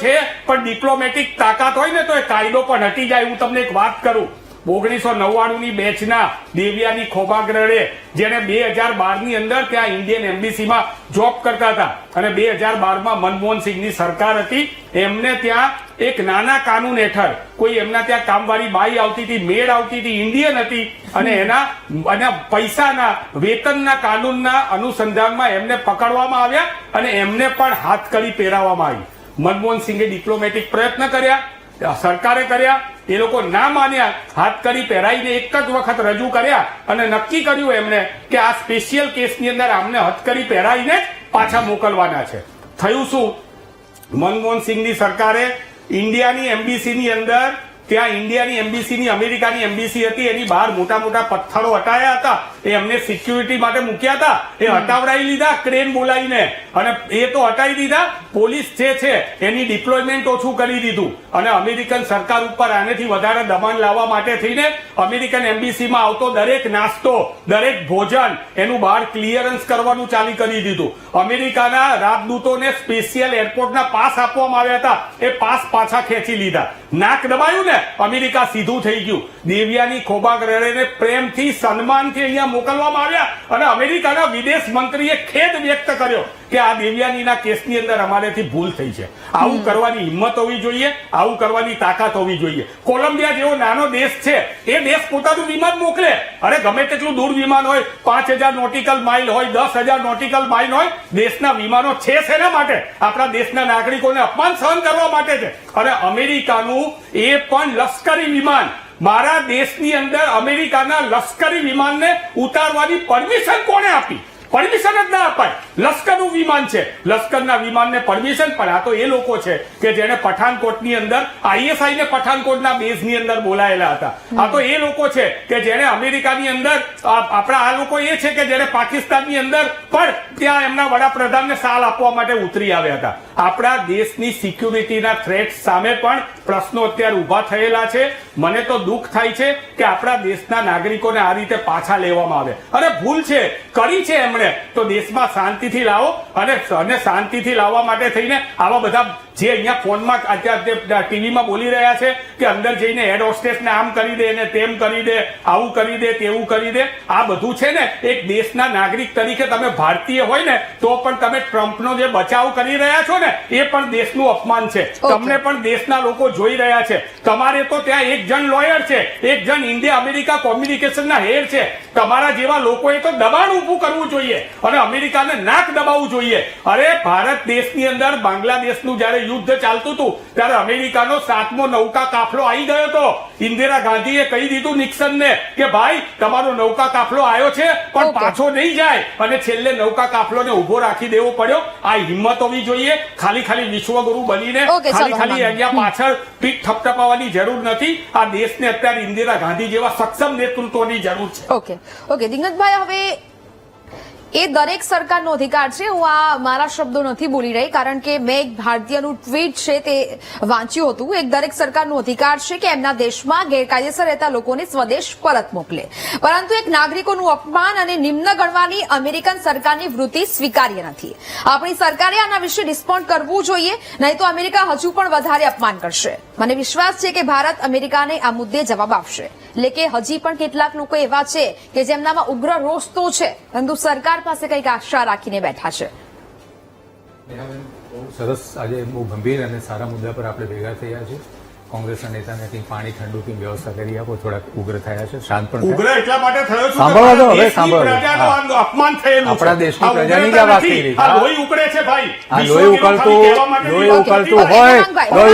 [SPEAKER 7] છે પણ ડિપ્લોમેટિક તાકાત હોય ને તો એ કાયદો પણ હટી જાય. હું તમને એક વાત કરું, 1999ની બેચના દેવ્યાની ખોબાગરડે જેને 2012ની અંદર ત્યાં ઇન્ડિયન એમ્બેસીમાં જોબ કરતા હતા અને 2012માં મનમોહન સિંહની સરકાર હતી, એમને ત્યાં એક નાના કાનૂન હેઠળ કોઈ એમના ત્યાં કામવાળી બાઈ આવતી હતી, મેડ આવતી હતી, ઇન્ડિયન હતી અને એના પૈસાના વેતનના કાનૂનના અનુસંધાનમાં એમને પકડવામાં આવ્યા અને એમને પણ હાથકડી પહેરાવવામાં આવી. મનમોહન સિંહે ડિપ્લોમેટિક પ્રયત્ન કર્યા, સરકારે કર્યા, એ લોકો ના માન્યા, હાથકડી પહેરાઈને એક જ વખત રજૂ કર્યા અને નક્કી કર્યું એમને કે આ સ્પેશિયલ કેસની અંદર આમને હથકડી પહેરાઈને પાછા મોકલવાના છે. થયું શું? મનમોહન સિંહની સરકારે ઇન્ડિયાની એમ્બેસીની અંદર, ત્યાં ઇન્ડિયાની એમ્બેસીની અમેરિકાની એમ્બેસી હતી એની બહાર મોટા પથ્થરો હટાયા હતા, એ એમને સિક્યુરિટી માટે મૂક્યા હતા, એ હટાવડાવી લીધા ક્રેન બોલાવીને અને એ તો હટાવી દીધા. પોલીસ જે છે એની ડિપ્લોયમેન્ટ ઓછું કરી દીધું અને અમેરિકન સરકાર ઉપર આનેથી વધારે દબાણ લાવવા માટે થઈને અમેરિકન એમ્બેસીમાં આવતો દરેક નાસ્તો, દરેક ભોજન એનું બહાર ક્લિયરન્સ કરવાનું ચાલુ કરી દીધું. અમેરિકાના રાજદૂતોને સ્પેશિયલ એરપોર્ટના પાસ આપવામાં આવ્યા હતા, એ પાસ પાછા ખેંચી લીધા. નાક દબાયું ને અમેરિકા સીધું થઈ ગયું. દેવ્યાની ખોબાગરડેને પ્રેમથી સન્માનથી અહીંયા મોકલવામાં આવ્યા અને અમેરિકાના વિદેશ મંત્રીએ ખેદ વ્યક્ત કર્યો કે આ દેવ્યાનીના કેસની અંદર અમારેથી ભૂલ થઈ છે. આવું કરવાની હિંમત હોવી જોઈએ, આવું કરવાની તાકાત હોવી જોઈએ. કોલંબિયા જેવો નાનો દેશ છે, એ દેશ પોતાનું વિમાન મોકલે, અરે ગમે તેટલું દૂર વિમાન હોય, 5000 નોટિકલ માઇલ હોય, 10,000 નોટિકલ માઇલ હોય, દેશના વિમાનો છે શેના માટે? આપણા દેશના નાગરિકોને અપમાન સહન કરવા માટે છે. અને અમેરિકાનું એ પણ લશ્કરી વિમાન, મારા દેશની અંદર અમેરિકાના લશ્કરી વિમાનને ઉતારવાની પરમિશન કોણે આપી? પરમિશન જ ના અપાય. લશ્કરનું વિમાન છે, લશ્કરના વિમાનને પરમિશન, પણ આ તો એ લોકો છે કે જેને પઠાનકોટની અંદર ISI ને પઠાનકોટના બેઝની અંદર બોલાયેલા હતા. આ તો એ લોકો છે કે જેને અમેરિકાની અંદર, આપણા આ લોકો એ છે કે જેને પાકિસ્તાનની અંદર પણ ત્યાં એમના વડાપ્રધાનને સાલ આપવા માટે ઉતરી આવ્યા હતા. આપણા દેશની સિક્યુરિટીના થ્રેટ સામે પણ પ્રશ્નો અત્યારે ઉભા થયેલા છે. મને તો દુઃખ થાય છે કે આપણા દેશના નાગરિકોને આ રીતે પાછા લેવામાં આવે. અરે ભૂલ છે, કરી છે એમણે, ને તો દેશમાં શાંતિથી લાવો અને શાંતિથી લાવવા માટે થઈને આવા બધા જે અહીંયા ફોનમાં અત્યારે ટીવીમાં બોલી રહ્યા છે કે અંદર જઈને હેડ હોસ્ટેસને આમ કરી દે ને તેમ કરી દે, આવું કરી દે, તેવું કરી દે, આ બધું છે ને એક દેશના નાગરિક તરીકે તમે ભારતીય હોય ને તો પણ તમે ટ્રમ્પનો જે બચાવ કરી રહ્યા છો ને એ પણ દેશનું અપમાન છે. તમને પણ દેશના લોકો જોઈ રહ્યા છે. તમારે તો ત્યાં એક જણ લોયર છે, એક જણ ઇન્ડિયા અમેરિકા કોમ્યુનિકેશનના હેડ છે. તમારા જેવા લોકોએ તો દબાણ ઊભું કરવું જોઈએ અને અમેરિકાને નાક દબાવવું જોઈએ. અરે ભારત દેશની અંદર બાંગ્લાદેશનું જયારે યુદ્ધ ચાલતું હતું ત્યારે અમેરિકાનો 7મો નૌકા કાફલો આવી ગયો હતો. ઇન્દિરા ગાંધીએ કહી દીધું નિક્સનને કે ભાઈ તમારો નૌકા કાફલો આવ્યો છે પણ પાછો નહીં જાય, અને છેલ્લે નૌકા કાફલોને ઉભો રાખી દેવો પડ્યો. આ હિંમત હોવી જોઈએ. ખાલી વિશ્વગુરુ બનીને ખાલી અહીંયા પાછળ પીઠ થપથપાવવાની જરૂર નથી. આ દેશને અત્યારે ઇન્દિરા ગાંધી જેવા સક્ષમ નેતૃત્વની જરૂર છે.
[SPEAKER 1] ઓકે દિગ્ગજભાઈ, હવે એ દરેક સરકારનો અધિકાર છે. હું આ મારા શબ્દો નથી બોલી રહી, કારણ કે મેં એક ભારતીયનું ટ્વીટ છે તે વાંચ્યું હતું. એક દરેક સરકારનો અધિકાર છે કે એમના દેશમાં ગેરકાયદેસર રહેતા લોકોને સ્વદેશ પરત મોકલે, પરંતુ એક નાગરિકોનું અપમાન અને નિમ્ન ગણવાની અમેરિકન સરકારની વૃત્તિ સ્વીકાર્ય નથી. આપણી સરકારે આના વિશે રિસ્પોન્ડ કરવું જોઈએ, નહીં તો અમેરિકા હજુ પણ વધારે અપમાન કરશે. મને વિશ્વાસ છે કે ભારત અમેરિકાને આ મુદ્દે જવાબ આપશે. એટલે કે હજી પણ કેટલાક લોકો એવા છે કે જેમનામાં ઉગ્ર રોષ તો છે, પરંતુ સરકાર પાસે કંઈક આશા રાખીને બેઠા છે.
[SPEAKER 8] બહુ સરસ, આજે બહુ ગંભીર અને સારા મુદ્દા પર આપણે ભેગા થયા છે. કોંગ્રેસના નેતાને કંઈક પાણી ઠંડુ પીને વ્યવસ્થા કરી આપો. થોડાક ઉગ્ર થયા છે, શાંત પણ
[SPEAKER 7] ઉગ્ર એટલા માટે થયો છું
[SPEAKER 8] સાંભળવા દો, હવે
[SPEAKER 7] દેશની
[SPEAKER 8] સાંભળો.
[SPEAKER 7] પ્રજાનું અપમાન થયેલું છે.
[SPEAKER 8] આપણા દેશની
[SPEAKER 7] આ
[SPEAKER 8] પ્રજાની
[SPEAKER 7] ઉગ્રતા
[SPEAKER 8] જ આ વાત
[SPEAKER 7] નથી.
[SPEAKER 8] થઈ રહી છે.
[SPEAKER 7] આ લોહી ઉકળે છે ભાઈ.
[SPEAKER 8] આ લોહી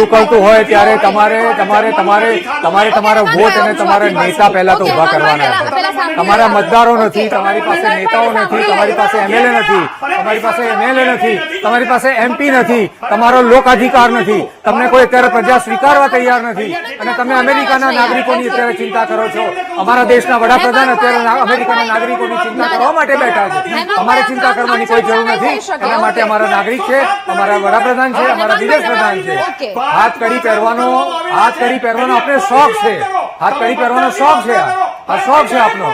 [SPEAKER 8] ઉકળતું હોય ત્યારે તમારે તમારા વોટ અને તમારા નેતા પહેલા તો ઉભા કરવાના છે. તમારા મતદારો નથી, તમારી પાસે નેતાઓ નથી, તમારી પાસે એમએલએ નથી, તમારી પાસે એમપી નથી, તમારો લોકાધિકાર નથી. તમને કોઈ અત્યારે પ્રજા સ્વીકારવા તૈયાર નથી અને તમે અમેરિકાના નાગરિકોની અત્યારે ચિંતા કરો છો. અમારા દેશના વડાપ્રધાન અત્યારે અમેરિકાના નાગરિકોની ચિંતા કરવા માટે બેઠા છે. અમારે ચિંતા કરવાની કોઈ જરૂર નથી. એના માટે અમારા નાગરિક છે, અમારા વડાપ્રધાન છે, અમારા વિદેશ પ્રધાન છે. હાથ કડી પહેરવાનો આપણે શોખ છે. હાથ કડી પહેરવાનો શોખ છે. આ શોખ છે આપનો.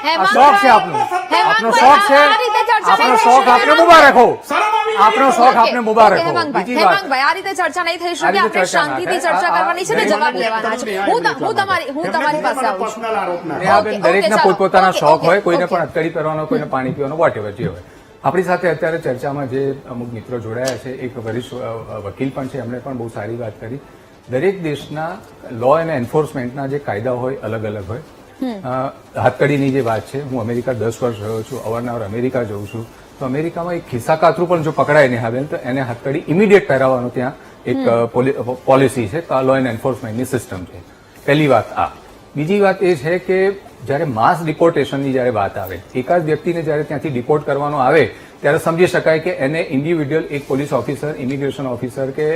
[SPEAKER 8] આ શોખ છે આપનો શોખ છે. આપણો શોખ આપને મુબારક હો. આપણો શોખ આપને મુબારક હો. બીજી વાત,
[SPEAKER 1] હેમાંગભાઈ, આ રીતે ચર્ચા નહીં થઈ શકે. આપણે શાંતિથી ચર્ચા કરવાની છે ને જવાબ લેવાના છે. હું તમારી પાસે આવું છું.
[SPEAKER 8] દરેકના પોતપોતાના શોખ હોય. કોઈને પણ હથકડી પહેરવાનો, કોઈને પાણી પીવાનો, વોટ એવર જે હોય. આપણી સાથે અત્યારે ચર્ચામાં જે અમુક મિત્રો જોડાયા છે, એક વરિષ્ઠ વકીલ પણ છે, એમણે પણ બહુ સારી વાત કરી. દરેક દેશના લો અને એન્ફોર્સમેન્ટના જે કાયદા હોય અલગ અલગ હોય. હાથકડીની જે વાત છે, હું અમેરિકા 10 વર્ષ રહ્યો છું, અવારનવાર અમેરિકા જઉં છું, તો અમેરિકામાં એક ખિસ્સા કાતરું પણ જો પકડાય ને હવે તો એને હાથકડી ઇમિડિયેટ પહેરાવવાનું ત્યાં એક પોલિસી છે, લો એન્ડ એન્ફોર્સમેન્ટની સિસ્ટમ છે. પહેલી વાત આ. બીજી વાત એ છે કે જયારે માસ ડિપોર્ટેશનની જયારે વાત આવે, એકાદ વ્યક્તિને જયારે ત્યાંથી ડિપોર્ટ કરવાનો આવે ત્યારે સમજી શકાય કે એને ઇન્ડિવિડ્યુઅલ એક પોલીસ ઓફિસર, ઇમિગ્રેશન ઓફિસર કે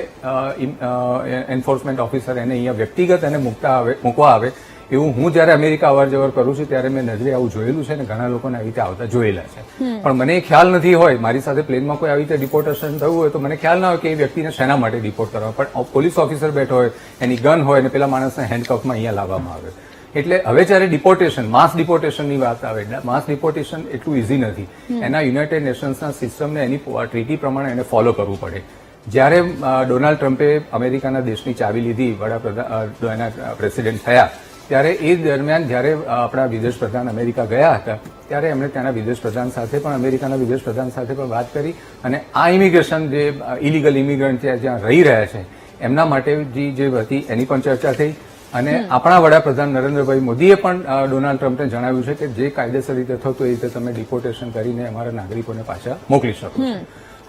[SPEAKER 8] એન્ફોર્સમેન્ટ ઓફિસર એને અહીંયા વ્યક્તિગત એને મૂકવા આવે. એવું હું જયારે અમેરિકા અવર જવર કરું છું ત્યારે મેં નજરે આવું જોયેલું છે ને ઘણા લોકોને આવી રીતે આવતા જોયેલા છે. પણ મને ખ્યાલ નથી હોય, મારી સાથે પ્લેનમાં કોઈ આવી રીતે ડિપોર્ટેશન થયું હોય તો મને ખ્યાલ ના હોય કે એ વ્યક્તિને શેના માટે ડિપોર્ટ કરવા. પણ પોલીસ ઓફિસર બેઠો હોય, એની ગન હોય અને પેલા માણસને હેન્ડકફમાં અહીંયા લાવવામાં આવે. એટલે હવે જયારે ડિપોર્ટેશન, માસ ડિપોર્ટેશનની વાત આવે, માસ ડિપોર્ટેશન એટલું ઇઝી નથી. એના યુનાઇટેડ નેશન્સના સિસ્ટમને એની ટ્રીટી પ્રમાણે એને ફોલો કરવું પડે. જયારે ડોનાલ્ડ ટ્રમ્પે અમેરિકાના દેશની ચાવી લીધી, વડાપ્રધાન એના પ્રેસિડેન્ટ થયા, ત્યારે એ દરમિયાન જયારે આપણા વિદેશ પ્રધાન અમેરિકા ગયા હતા ત્યારે એમણે ત્યાંના વિદેશ પ્રધાન સાથે પણ, અમેરિકાના વિદેશ પ્રધાન સાથે પણ વાત કરી અને આ ઇમિગ્રેશન જે ઇલીગલ ઇમિગ્રન્ટ જ્યાં રહી રહ્યા છે એમના માટે જે હતી એની પણ ચર્ચા થઈ. અને આપણા વડાપ્રધાન નરેન્દ્રભાઈ મોદીએ પણ ડોનાલ્ડ ટ્રમ્પને જણાવ્યું છે કે જે કાયદેસર રીતે થતું એ રીતે તમે ડિપોર્ટેશન કરીને અમારા નાગરિકોને પાછા મોકલી શકો છો.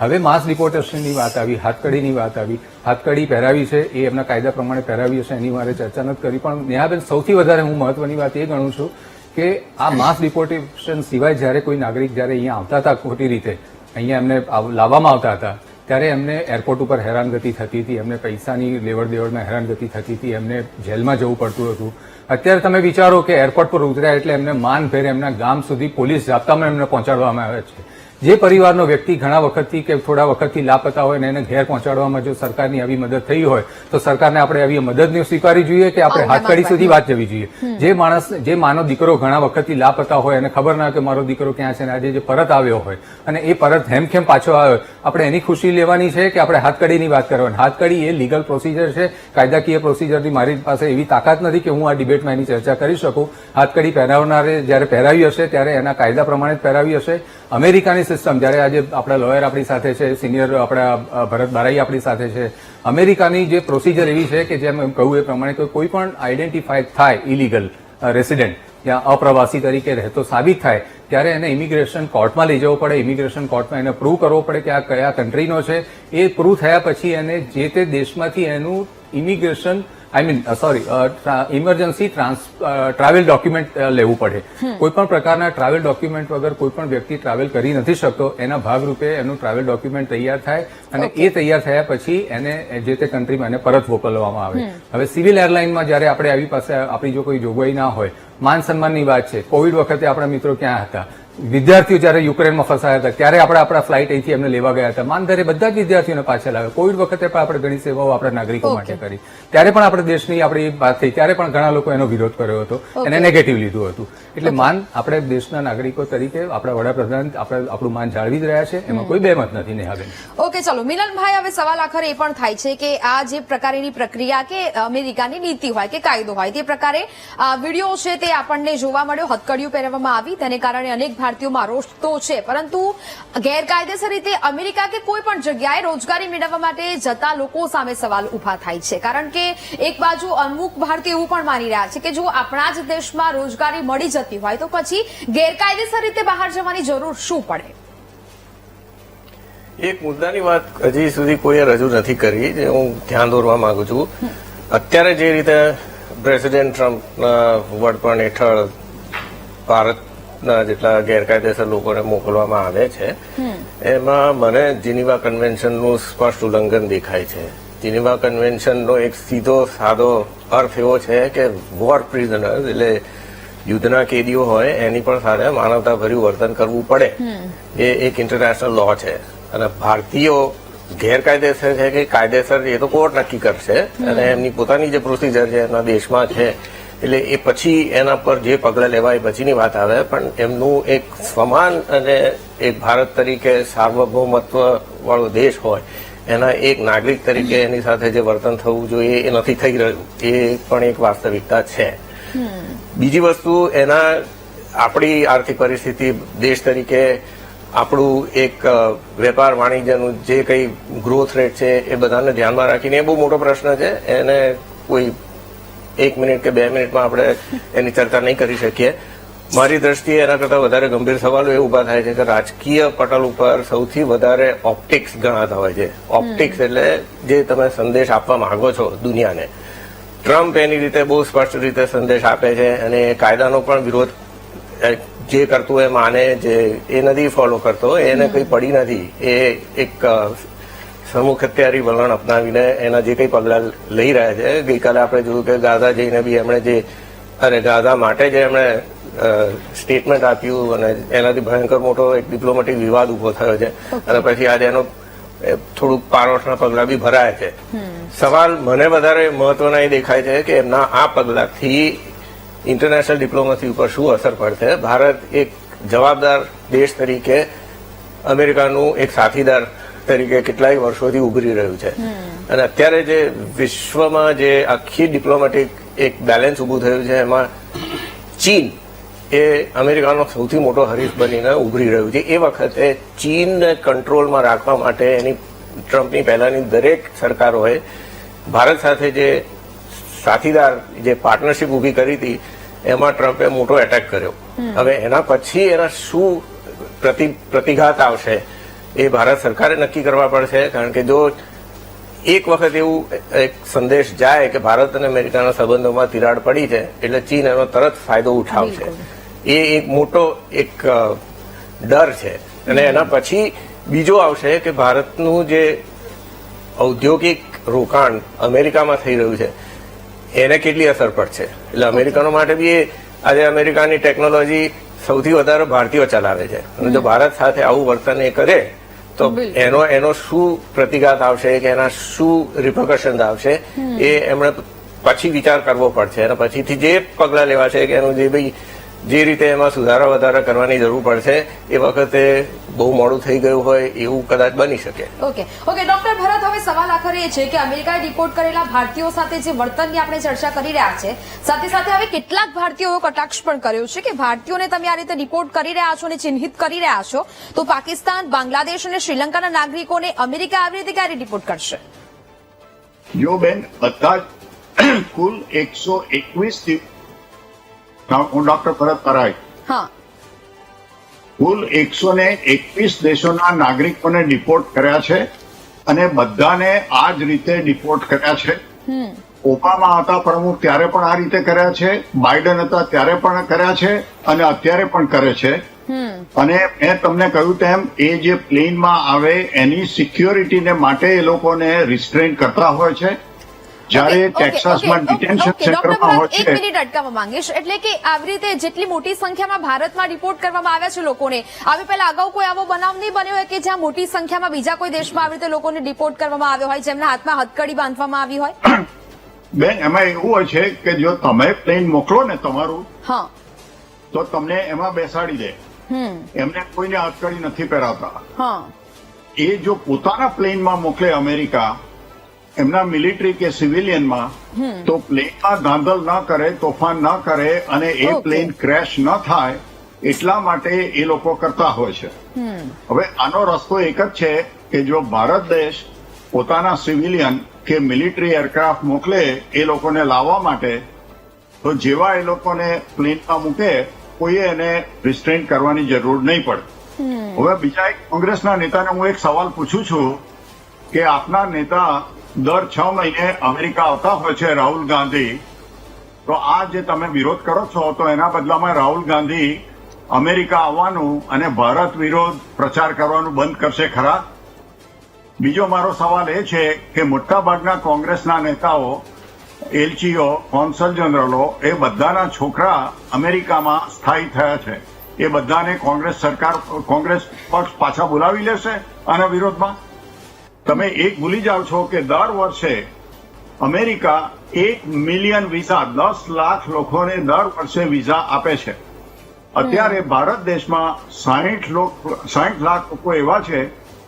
[SPEAKER 8] હવે માસ ડિપોર્ટેશનની વાત આવી, હાથકડીની વાત આવી. હાથકડી પહેરાવી છે એ એમના કાયદા પ્રમાણે પહેરાવી હશે, એની મારે ચર્ચા નથી કરી. પણ નેહાબેન, સૌથી વધારે હું મહત્વની વાત એ ગણું છું કે આ માસ ડિપોર્ટેશન સિવાય જયારે કોઈ નાગરિક જયારે અહીંયા આવતા હતા ખોટી રીતે, અહીંયા એમને લાવવામાં આવતા હતા, ત્યારે એમને એરપોર્ટ ઉપર હેરાનગતિ થતી હતી, એમને પૈસાની લેવડ દેવડમાં હેરાનગતિ થતી હતી, એમને જેલમાં જવું પડતું હતું. અત્યારે તમે વિચારો કે એરપોર્ટ પર ઉતર્યા એટલે એમને માનભેર એમના ગામ સુધી પોલીસ જાપ્તામાં એમને પહોંચાડવામાં આવે છે. જે પરિવારનો વ્યક્તિ ઘણા વખતથી કે થોડા વખતથી લાપતા હોય ને એને ઘેર પહોંચાડવામાં જો સરકારની આવી મદદ થઈ હોય તો સરકારને આપણે આવી મદદને સ્વીકારવી જોઈએ કે આપણે હાથકડી સુધી વાત જવી જોઈએ. જે માનો દીકરો ઘણા વખતથી લાપતા હોય અને ખબર ના કે મારો દીકરો ક્યાં છે ને આજે જે પરત આવ્યો હોય અને એ પરત હેમખેમ પાછો આવ્યો, આપણે એની ખુશી લેવાની છે કે આપણે હાથકડીની વાત કરવાની? હાથકડી એ લીગલ પ્રોસિજર છે, કાયદાકીય પ્રોસિજરથી મારી પાસે એવી તાકાત નથી કે હું આ ડિબેટમાં એની ચર્ચા કરી શકું. હાથકડી પહેરાવનારે જયારે પહેરાવી હશે ત્યારે એના કાયદા પ્રમાણે જ પહેરાવી હશે. અમેરિકાની સિસ્ટમ, જયારે આજે આપણા લોયર આપણી સાથે છે, સિનિયર આપણા ભરત બારાઈ આપણી સાથે છે, અમેરિકાની જે પ્રોસિજર એવી છે કે જેમ એમ કહ્યું એ પ્રમાણે કોઈ પણ આઈડેન્ટિફાય થાય ઇલીગલ રેસિડેન્ટ યા અપ્રવાસી તરીકે રહેતો સાબિત થાય ત્યારે એને ઇમિગ્રેશન કોર્ટમાં લઈ જવો પડે. ઇમિગ્રેશન કોર્ટમાં એને પ્રૂવ કરવો પડે કે આ કયા કન્ટ્રીનો છે. એ પ્રૂવ થયા પછી એને જે તે દેશમાંથી એનું ઇમિગ્રેશન ઇમરજન્સી ટ્રાવેલ ડોક્યુમેન્ટ લેવું પડે. કોઈ પણ પ્રકારના ટ્રાવેલ ડોક્યુમેન્ટ વગર કોઈ પણ વ્યક્તિ ટ્રાવેલ કરી નથી શકતો. એના ભાગરૂપે એનું ટ્રાવેલ ડોક્યુમેન્ટ તૈયાર થાય અને એ તૈયાર થયા પછી એને જે તે કન્ટ્રીમાં એને પરત મોકલવામાં આવે. હવે સિવિલ એરલાઇનમાં જયારે આપણે આવી પાસે આપણી જો કોઈ જોગવાઈ ના હોય, માન સન્માનની વાત છે. કોવિડ વખતે આપણા મિત્રો ક્યાં હતા? વિદ્યાર્થીઓ જયારે યુક્રેનમાં ફસાયા હતા ત્યારે આપણે આપણા ફ્લાઇટ અહીંથી એમને લેવા ગયા હતા. માનધરે બધા જ વિદ્યાર્થીઓને પાછા લાવ્યા. કોવિડ વખતે પણ આપણે ઘણી સેવાઓ આપણા નાગરિકો માટે કરી. ત્યારે પણ આપણે દેશની આપણી વાત થઈ ત્યારે પણ ઘણા લોકો એનો વિરોધ કર્યો હતો, એને નેગેટિવ લીધું હતું. એટલે માન આપણે દેશના નાગરિકો તરીકે આપણા વડાપ્રધાન આપણું માન જાળવી જ રહ્યા છે, એમાં કોઈ બેમત નથી. નેહાબેન,
[SPEAKER 1] ઓકે, ચલો મિલનભાઈ, હવે સવાલ આખરે એ પણ થાય છે કે આ જે પ્રકારની પ્રક્રિયા કે અમેરિકાની નીતિ હોય કે કાયદો હોય તે પ્રકારે વિડીયો છે તે આપણને જોવા મળ્યો, હથકડીઓ પહેરવામાં આવી, તેને કારણે અનેક ભારતીયોમાં રોષ તો છે, પરંતુ ગેરકાયદેસર રીતે અમેરિકા કે કોઈ પણ જગ્યાએ રોજગારી મેળવવા માટે જતા લોકો સામે સવાલ ઉભા થાય છે. કારણ કે એક બાજુ અમુક ભારતીયો એવું પણ માની રહ્યા છે કે જો આપણા જ દેશમાં રોજગારી મળી જતી હોય તો પછી ગેરકાયદેસર રીતે બહાર જવાની જરૂર શું પડે?
[SPEAKER 3] એક મુદ્દાની વાત હજી સુધી કોઈએ રજૂ નથી કરી, જે હું ધ્યાન દોરવા માંગુ છું. અત્યારે જે રીતે પ્રેસિડેન્ટ ટ્રમ્પના વડપણ હેઠળ ભારતના જેટલા ગેરકાયદેસર લોકોને મોકલવામાં આવે છે એમાં મને જીનીવા કન્વેન્શનનું સ્પષ્ટ ઉલ્લંઘન દેખાય છે. જીનીવા કન્વેન્શનનો એક સીધો સાદો અર્થ એવો છે કે વોર પ્રિઝનર્સ એટલે યુદ્ધના કેદીઓ હોય એની પણ સાથે માનવતાભર્યું વર્તન કરવું પડે. એ એક ઇન્ટરનેશનલ લો છે અને ભારતીયો ગેરકાયદેસર છે કે કાયદેસર એ તો કોર્ટ નક્કી કરશે અને એમની પોતાની જે પ્રોસિજર છે એમના દેશમાં છે. એટલે એ પછી એના પર જે પગલાં લેવાય પછીની વાત આવે, પણ એમનું એક સમાન અને એક ભારત તરીકે સાર્વભૌમત્વ વાળો દેશ હોય એના એક નાગરિક તરીકે એની સાથે જે વર્તન થવું જોઈએ એ નથી થઈ રહ્યું. એ પણ એક વાસ્તવિકતા છે. બીજી વસ્તુ, એના આપણી આર્થિક પરિસ્થિતિ દેશ તરીકે આપણું એક વેપાર વાણિજ્યનું જે કંઈ ગ્રોથ રેટ છે એ બધાને ધ્યાનમાં રાખીને એ બહુ મોટો પ્રશ્ન છે. એને કોઈ 1 મિનિટ કે 2 મિનિટમાં આપણે એની ચર્ચા નહીં કરી શકીએ. મારી દ્રષ્ટિએ એના કરતાં વધારે ગંભીર સવાલો એ ઉભા થાય છે કે રાજકીય પટલ ઉપર સૌથી વધારે ઓપ્ટિક્સ ગણાતા હોય છે. ઓપ્ટિક્સ એટલે જે તમે સંદેશ આપવા માંગો છો દુનિયાને. ટ્રમ્પ એની રીતે બહુ સ્પષ્ટ રીતે સંદેશ આપે છે અને કાયદાનો પણ વિરોધ જે કરતું એ માને, જે એ નથી ફોલો કરતો, એને કંઈ પડી નથી. એ એક સમૂહ હત્યારી વલણ અપનાવીને એના જે કંઈ પગલાં લઈ રહ્યા છે. ગઈકાલે આપણે જોયું કે ગાઝા જઈને બી એમણે ગાઝા માટે જે એમણે સ્ટેટમેન્ટ આપ્યું અને એનાથી ભયંકર મોટો એક ડિપ્લોમેટિક વિવાદ ઉભો થયો છે અને પછી આજે એનો થોડુંક પારોઠના પગલાં બી ભરાયા છે. સવાલ મને વધારે મહત્વના એ દેખાય છે કે એમના આ પગલાંથી ઇન્ટરનેશનલ ડિપ્લોમસી ઉપર શું અસર પડશે. ભારત એક જવાબદાર દેશ તરીકે અમેરિકાનું એક સાથીદાર તરીકે કેટલાય વર્ષોથી ઉભરી રહ્યું છે અને અત્યારે જે વિશ્વમાં જે આખી ડિપ્લોમેટિક એક બેલેન્સ ઉભું થયું છે એમાં ચીન એ અમેરિકાનો સૌથી મોટો હરીફ બનીને ઉભરી રહ્યું છે. એ વખતે ચીનને કંટ્રોલમાં રાખવા માટે એની ટ્રમ્પની પહેલાની દરેક સરકારોએ ભારત સાથે જે સાથીદાર જે પાર્ટનરશિપ ઉભી કરી હતી એમાં ટ્રમ્પે મોટો એટેક કર્યો. હવે એના પછી એના શું પ્રતિઘાત આવશે એ ભારત સરકારે નક્કી કરવા પડશે. કારણ કે જો એક વખત એવું એક સંદેશ જાય કે ભારત અને અમેરિકાના સંબંધોમાં તિરાડ પડી છે એટલે ચીન એનો તરત ફાયદો ઉઠાવશે. એ એક મોટો એક ડર છે. અને એના પછી બીજો આવશે કે ભારતનું જે ઔદ્યોગિક રોકાણ અમેરિકામાં થઈ રહ્યું છે એને કેટલી અસર પડશે. એટલે અમેરિકનો માટે બી આજે અમેરિકાની ટેકનોલોજી સૌથી વધારે ભારતીયો ચલાવે છે અને જો ભારત સાથે આવું વર્તન એ કરે તો એનો શું પ્રતિઘાત આવશે કે એના શું રિપરકશન આવશે એ એમણે પછી વિચાર કરવો પડશે અને પછીથી જે પગલા લેવાશે કે એનું જે રીતે એમાં સુધારા વધારા કરવાની જરૂર પડશે એ વખતે બહુ મોડું થઈ ગયું હોય એવું કદાચ બની શકે.
[SPEAKER 1] ઓકે ડોક્ટર ભરત, હવે સવાલ આખરે એ છે કે અમેરિકાએ ડિપોર્ટ કરેલા ભારતીયો સાથે જે વર્તનની આપણે ચર્ચા કરી રહ્યા છે, સાથે સાથે હવે કેટલાક ભારતીયોએ કટાક્ષ પણ કર્યો છે કે ભારતીયોને તમે આ રીતે ડિપોર્ટ કરી રહ્યા છો અને ચિહ્નિત કરી રહ્યા છો તો પાકિસ્તાન, બાંગ્લાદેશ અને શ્રીલંકાના નાગરિકોને અમેરિકા આવી રીતે ક્યારે ડિપોર્ટ કરશે?
[SPEAKER 5] જો બેન, બધા જ કુલ 121 હું ડોક્ટર ભરત પરાય,
[SPEAKER 1] હા,
[SPEAKER 5] કુલ 121 દેશોના નાગરિકોને ડિપોર્ટ કર્યા છે અને બધાને આ જ રીતે ડિપોર્ટ કર્યા છે. ઓબામા હતા પ્રમુખ ત્યારે પણ આ રીતે કર્યા છે, બાઇડન હતા ત્યારે પણ કર્યા છે અને અત્યારે પણ કરે છે. અને મેં તમને કહ્યું તેમ એ જે પ્લેનમાં આવે એની સિક્યોરિટીને માટે એ લોકોને રિસ્ટ્રેન કરતા હોય છે. જ્યારે ટેક્સાસમાં ડિટેન્શન સેન્ટરમાં હોય છે.
[SPEAKER 1] એક મિનિટ અટકાવવા માંગીશ, એટલે કે આવી રીતે જેટલી મોટી સંખ્યામાં ભારતમાં ડિપોર્ટ કરવામાં આવ્યા છે લોકોને, આવી પહેલા અગાઉ કોઈ આવો બનાવ નહીં બન્યો હોય કે જ્યાં મોટી સંખ્યામાં બીજા કોઈ દેશમાં આવી રીતે લોકોને ડિપોર્ટ કરવામાં આવ્યો હોય, જેમના હાથમાં હથકડી બાંધવામાં આવી હોય?
[SPEAKER 5] બેન, એમાં એવું હોય છે કે જો તમે પ્લેન મોકલો ને તમારું,
[SPEAKER 1] હા,
[SPEAKER 5] તો તમને એમાં બેસાડી દે. એમને કોઈને હથકડી નથી પહેરાવતા.
[SPEAKER 1] હા,
[SPEAKER 5] એ જો પોતાના પ્લેનમાં મોકલે અમેરિકા એમના મિલિટરી કે સિવિલિયનમાં, તો પ્લેનમાં ધાંધલ ન કરે, તોફાન ન કરે અને એ પ્લેન ક્રેશ ન થાય એટલા માટે એ લોકો કરતા હોય છે. હવે આનો રસ્તો એક જ છે કે જો ભારત દેશ પોતાના સિવિલિયન કે મિલિટરી એરક્રાફ્ટ મોકલે એ લોકોને લાવવા માટે, તો જેવા એ લોકોને પ્લેનમાં મૂકે કોઈએ એને રિસ્ટ્રેન કરવાની જરૂર નહીં પડે. હવે બીજા એક કોંગ્રેસના નેતાને હું એક સવાલ પૂછું છું કે આપના નેતા દર 6 મહિને અમેરિકા આવતા હોય છે, રાહુલ ગાંધી, તો આ જે તમે વિરોધ કરો છો તો એના બદલામાં રાહુલ ગાંધી અમેરિકા આવવાનું અને ભારત વિરોધ પ્રચાર કરવાનું બંધ કરશે ખરા? બીજો મારો સવાલ એ છે કે મોટાભાગના કોંગ્રેસના નેતાઓ, એલચીઓ, કોન્સલ જનરલો એ બધાના છોકરા અમેરિકામાં સ્થાયી થયા છે. એ બધાને કોંગ્રેસ પક્ષ પાછા બોલાવી લેશે આના વિરોધમાં? તમે એક ભૂલી જાઓ છો કે દર વર્ષે અમેરિકા 1 મિલિયન વિઝા, 10 લાખ લોકોને દર વર્ષે વિઝા આપે છે. અત્યારે ભારત દેશમાં 60 લાખ લોકો એવા છે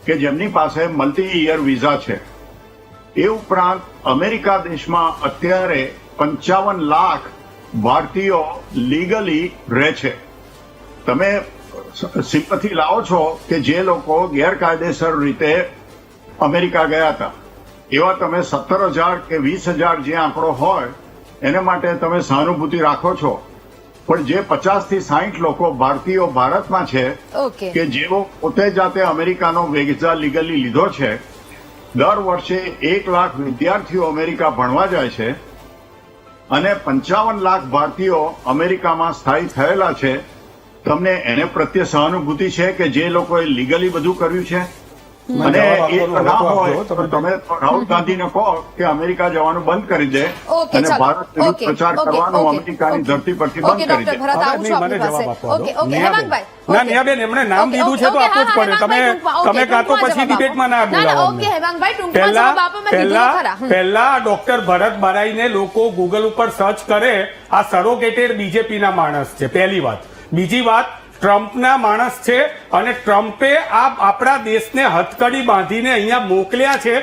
[SPEAKER 5] કે જેમની પાસે મલ્ટી યર વિઝા છે. એ ઉપરાંત અમેરિકા દેશમાં અત્યારે 55 લાખ ભારતીયો લીગલી રહે છે. તમે સિમ્પથી લાવો છો કે જે લોકો ગેરકાયદેસર રીતે અમેરિકા ગયા હતા, એવા તમે 17,000 કે 20,000 જે આંકડો હોય એને માટે તમે સહાનુભૂતિ રાખો છો, પણ જે 50 થી 60 લોકો ભારતીયો ભારતમાં છે કે જેઓ પોતે જાતે અમેરિકાનો વિઝા લીગલી લીધો છે, દર વર્ષે 1 લાખ વિદ્યાર્થીઓ અમેરિકા ભણવા જાય છે અને 55 લાખ ભારતીયો અમેરિકામાં સ્થાયી થયેલા છે. તમને એને પ્રત્યે સહાનુભૂતિ છે કે જે લોકોએ લીગલી બધું કર્યું છે? અને એ ના હોય તો તમે રાહુલ ગાંધીને કહો કે અમેરિકા જવાનું બંધ કરી દે અને ભારત વિરુદ્ધ પ્રચાર કરવાનો અમેરિકાની ધરતી પરથી બંધ કરી દે.
[SPEAKER 7] ના નેહાબેન, એમણે નામ દીધું છે તો આપવું જ પડે. તમે કાં તો પછી ડિબેટમાં ના બોલાવો. પહેલા ડોક્ટર ભરત બારાઈને લોકો ગૂગલ ઉપર સર્ચ કરે, આ સરોગેટેડ બીજેપીના માણસ છે, પહેલી વાત. બીજી વાત, ટ્રમ્પના માણસ છે અને ટ્રમ્પે આપણા દેશને હથકડી બાંધીને અહીંયા મોકલ્યા છે,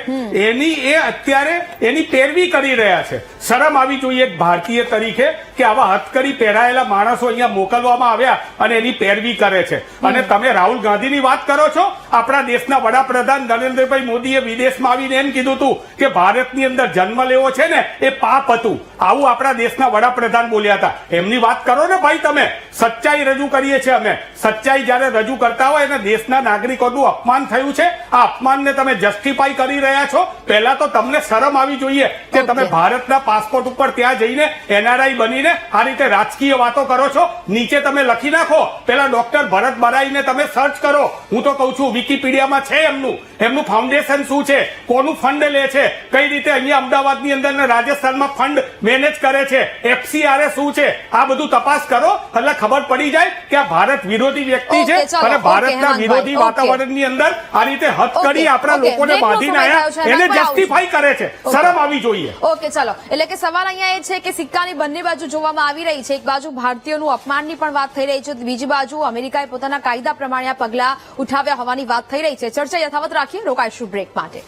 [SPEAKER 7] અત્યારે એની પેરવી કરી રહ્યા છે. શરમ આવી જોઈએ એક ભારતીય તરીકે કે આવા હથકડી પહેરાયેલા માણસો અહીંયા મોકલવામાં આવ્યા અને એની પેરવી કરે છે. અને તમે રાહુલ ગાંધીની વાત કરો છો. આપણા દેશના વડાપ્રધાન નરેન્દ્રભાઈ મોદીએ વિદેશમાં આવીને એમ કીધું હતું કે ભારતની અંદર જન્મ લેવો છે ને એ પાપ હતું. આવું આપણા દેશના વડાપ્રધાન બોલ્યા હતા. એમની વાત કરો ને ભાઈ. તમે સચ્ચાઈ રજૂ કરીએ છીએ અમે. સચ્ચાઈ જયારે રજૂ કરતા હોય અને દેશના નાગરિકોનું અપમાન થયું છે, આ અપમાનને તમે જસ્ટિફાઈ કરી રહ્યા છો. પહેલા તો તમને શરમ આવી જોઈએ કે તમે ભારતના પાસપોર્ટ ઉપર ત્યાં જઈને એનઆરઆઈ બનીને આ રીતે રાજકીય વાતો કરો છો. નીચે તમે લખી નાખો, પેલા ડોક્ટર ભરત બરાઈને તમે સર્ચ કરો. હું તો કઉ છું વિકિપીડિયામાં છે એમનું. એમનું ફાઉન્ડેશન શું છે, કોનું ફંડ લે છે, કઈ રીતે અહીંયા અમદાવાદની અંદર ને રાજસ્થાનમાં ફંડ મેનેજ કરે છે, FCRA શું છે, આ બધું તપાસ કરો એટલે ખબર પડી જાય કે આ ભારત વિરોધી વ્યક્તિ છે
[SPEAKER 1] ઓકે, ચાલો,
[SPEAKER 7] અને
[SPEAKER 1] ઓકે,
[SPEAKER 7] ભારતના
[SPEAKER 1] હેમંતભાઈ,
[SPEAKER 7] વિરોધી
[SPEAKER 1] ઓકે.
[SPEAKER 7] વાતાવરણની અંદર આ રીતે હથકડી
[SPEAKER 1] ઓકે,
[SPEAKER 7] આપણા
[SPEAKER 1] ઓકે,
[SPEAKER 7] લોકોને
[SPEAKER 1] બ્રેકનો
[SPEAKER 7] બાંધીને
[SPEAKER 1] સમય
[SPEAKER 7] આયા
[SPEAKER 1] થયો છે,
[SPEAKER 7] એને
[SPEAKER 1] હેમંતભાઈ,
[SPEAKER 7] જસ્ટિફાઈ કરે છે.
[SPEAKER 1] ઓકે.
[SPEAKER 7] શરમ આવી જોઈએ.
[SPEAKER 1] ઓકે, ચાલો. એટલે કે સવાલ અહીંયા એ છે કે સિક્કાની બંને બાજુ જોવામાં આવી રહી છે. એક બાજુ ભારતીયોનું અપમાનની પણ વાત થઈ રહી છે, બીજી બાજુ અમેરિકાએ પોતાના કાયદા પ્રમાણે આ પગલા ઉઠાવ્યા હોવાની વાત થઈ રહી છે. ચર્ચા યથાવત રાખીએ, રોકાઈશું બ્રેક માટે.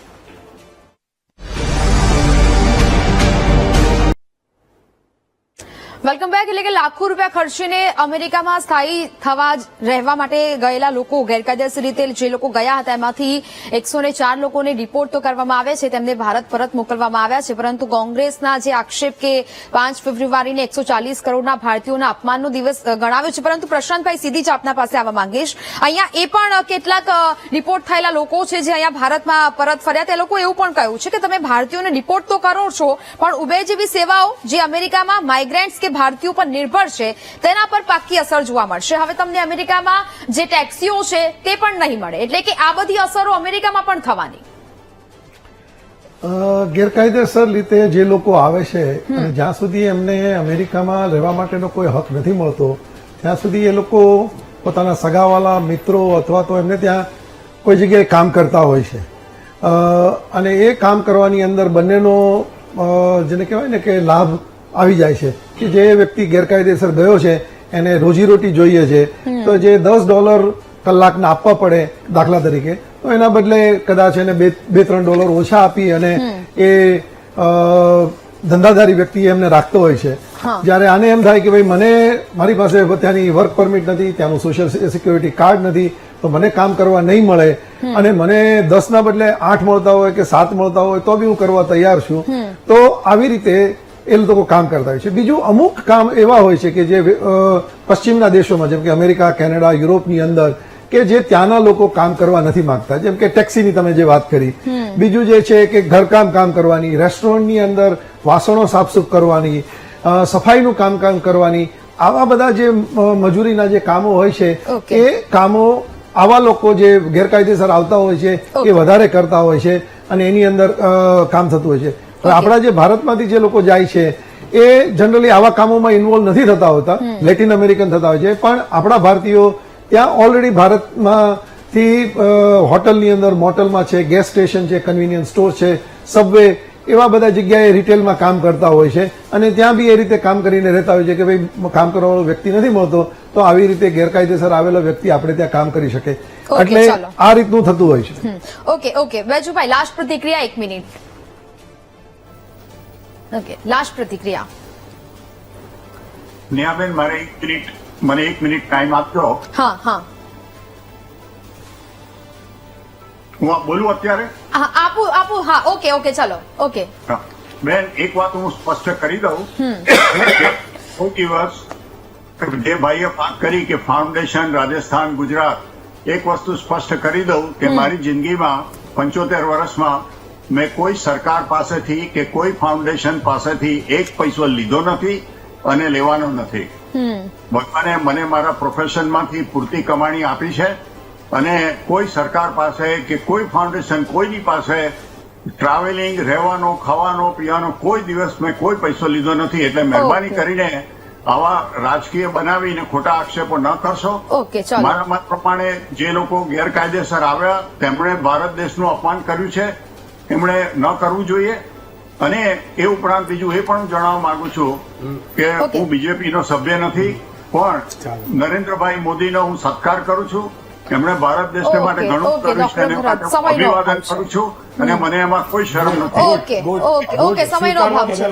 [SPEAKER 1] Welcome back. એટલે કે લાખો રૂપિયા ખર્ચીને અમેરિકામાં સ્થાયી થવા રહેવા માટે ગયેલા લોકો, ગેરકાયદેસર રીતે જે લોકો ગયા હતા એમાંથી 104 લોકોને ડિપોર્ટ તો કરવામાં આવે છે, તેમને ભારત પરત મોકલવામાં આવ્યા છે. પરંતુ કોંગ્રેસના જે આક્ષેપ કે 5 ફેબ્રુઆરીને 140 કરોડના ભારતીયોના અપમાનનો દિવસ ગણાવ્યો છે. પરંતુ પ્રશાંતભાઈ, સીધી જ આપના પાસે આવવા માંગીશ. અહીંયા એ પણ કેટલાક ડિપોર્ટ થયેલા લોકો છે જે અહીંયા ભારતમાં પરત ફર્યા, તે લોકો એવું પણ કહ્યું છે કે તમે ભારતીયોને ડિપોર્ટ તો કરો છો, પણ ઉબેર જેવી સેવાઓ જે અમેરિકામાં માઇગ્રન્ટ્સ કે ભારતીયો પર નિર્ભર છે તેના પર પાક્કી અસર જોવા મળશે. હવે તમને અમેરિકામાં જે ટેક્સીઓ છે તે પણ નહીં મળે. એટલે કે આ બધી અસરો અમેરિકામાં પણ થવાની.
[SPEAKER 4] ગેરકાયદેસર રીતે જે લોકો આવે છે અને જ્યાં સુધી એમને અમેરિકામાં રહેવા માટેનો કોઈ હક નથી મળતો ત્યાં સુધી એ લોકો પોતાના સગાવાલા, મિત્રો અથવા તો એમને ત્યાં કોઈ જગ્યાએ કામ કરતા હોય છે. અને એ કામ કરવાની અંદર બંનેનો જેને કહેવાય ને કે લાભ આવી જાય છે કે જે વ્યક્તિ ગેરકાયદેસર ગયો છે એને રોજીરોટી જોઈએ છે, તો જે $10 કલાકના આપવા પડે દાખલા તરીકે, તો એના બદલે કદાચ એને $2-3 ઓછા આપી અને એ ધંધાદારી વ્યક્તિ એમને રાખતો હોય છે. જ્યારે આને એમ થાય કે ભાઈ મને મારી પાસે ત્યાંની વર્ક પરમિટ નથી, ત્યાંનું સોશિયલ સિક્યુરિટી કાર્ડ નથી, તો મને કામ કરવા નહીં મળે અને મને 10ના બદલે 8 મળતા હોય કે 7 મળતા હોય તો બી હું કરવા તૈયાર છું. તો આવી રીતે એ લોકો કામ કરતા હોય છે. બીજું અમુક કામ એવા હોય છે કે જે પશ્ચિમના દેશોમાં, જેમ કે અમેરિકા, કેનેડા, યુરોપની અંદર, કે જે ત્યાંના લોકો કામ કરવા નથી માંગતા, જેમ કે ટેક્સીની તમે જે વાત કરી. બીજું જે છે કે ઘરકામ કામ કરવાની, રેસ્ટોરન્ટની અંદર વાસણો સાફસૂફ કરવાની, સફાઈનું કામ કરવાની, આવા બધા જે મજૂરીના જે કામો હોય છે એ કામો આવા લોકો જે ગેરકાયદેસર આવતા હોય છે એ વધારે કરતા હોય છે અને એની અંદર કામ થતું હોય છે. આપણા જે ભારતમાંથી જે લોકો જાય છે એ જનરલી આવા કામોમાં ઇન્વોલ્વ નથી થતા હોતા, લેટિન અમેરિકન થતા હોય છે. પણ આપણા ભારતીયો ત્યાં ઓલરેડી ભારતમાંથી હોટલની અંદર, મોટલમાં છે, ગેસ સ્ટેશન છે, કન્વિનિયન્સ સ્ટોર છે, સબવે, એવા બધા જગ્યાએ રિટેલમાં કામ કરતા હોય છે અને ત્યાં બી એ રીતે કામ કરીને રહેતા હોય છે કે ભાઈ કામ કરવાવાળો વ્યક્તિ નથી મળતો, તો આવી રીતે ગેરકાયદેસર આવેલો વ્યક્તિ આપણે ત્યાં કામ કરી શકે. એટલે આ રીતનું થતું હોય છે.
[SPEAKER 1] ઓકે, બેજુભાઈ, લાસ્ટ પ્રતિક્રિયા 1 મિનિટ. ઓકે, લાસ્ટ પ્રતિક્રિયા.
[SPEAKER 5] નેહાબેન, મને 1 મિનિટ ટાઈમ આપજો.
[SPEAKER 1] હા,
[SPEAKER 5] હું બોલું અત્યારે?
[SPEAKER 1] આપું. હા, ઓકે, ચાલો. ઓકે
[SPEAKER 5] બેન, એક વાત હું સ્પષ્ટ કરી દઉં કે કોઈ દિવસ જે ભાઈએ વાત કરી કે ફાઉન્ડેશન રાજસ્થાન, ગુજરાત, એક વસ્તુ સ્પષ્ટ કરી દઉં કે મારી જિંદગીમાં 75 વર્ષમાં મેં કોઈ સરકાર પાસેથી કે કોઈ ફાઉન્ડેશન પાસેથી એક પૈસો લીધો નથી અને લેવાનો નથી. ભગવાને મને મારા પ્રોફેશનમાંથી પૂરતી કમાણી આપી છે અને કોઈ સરકાર પાસે કે કોઈ ફાઉન્ડેશન કોઈની પાસે ટ્રાવેલિંગ, રહેવાનો, ખાવાનો, પીવાનો કોઈ દિવસ મેં કોઈ પૈસો લીધો નથી. એટલે મહેરબાની કરીને આવા રાજકીય બનાવીને ખોટા આક્ષેપો ન કરશો. મારા મત પ્રમાણે જે લોકો ગેરકાયદેસર આવ્યા તેમણે ભારત દેશનું અપમાન કર્યું છે, એમણે ન કરવું જોઈએ. અને એ ઉપરાંત બીજું એ પણ જણાવવા માંગુ છું કે હું બીજેપીનો સભ્ય નથી, પણ નરેન્દ્રભાઈ મોદીનો હું સત્કાર કરું છું. એમણે ભારત દેશને માટે ઘણું કર્યું છે અને અભિવાદન કરું છું અને મને એમાં કોઈ શરમ નથી.
[SPEAKER 1] ઓકે, સમયનો અભાવ છે.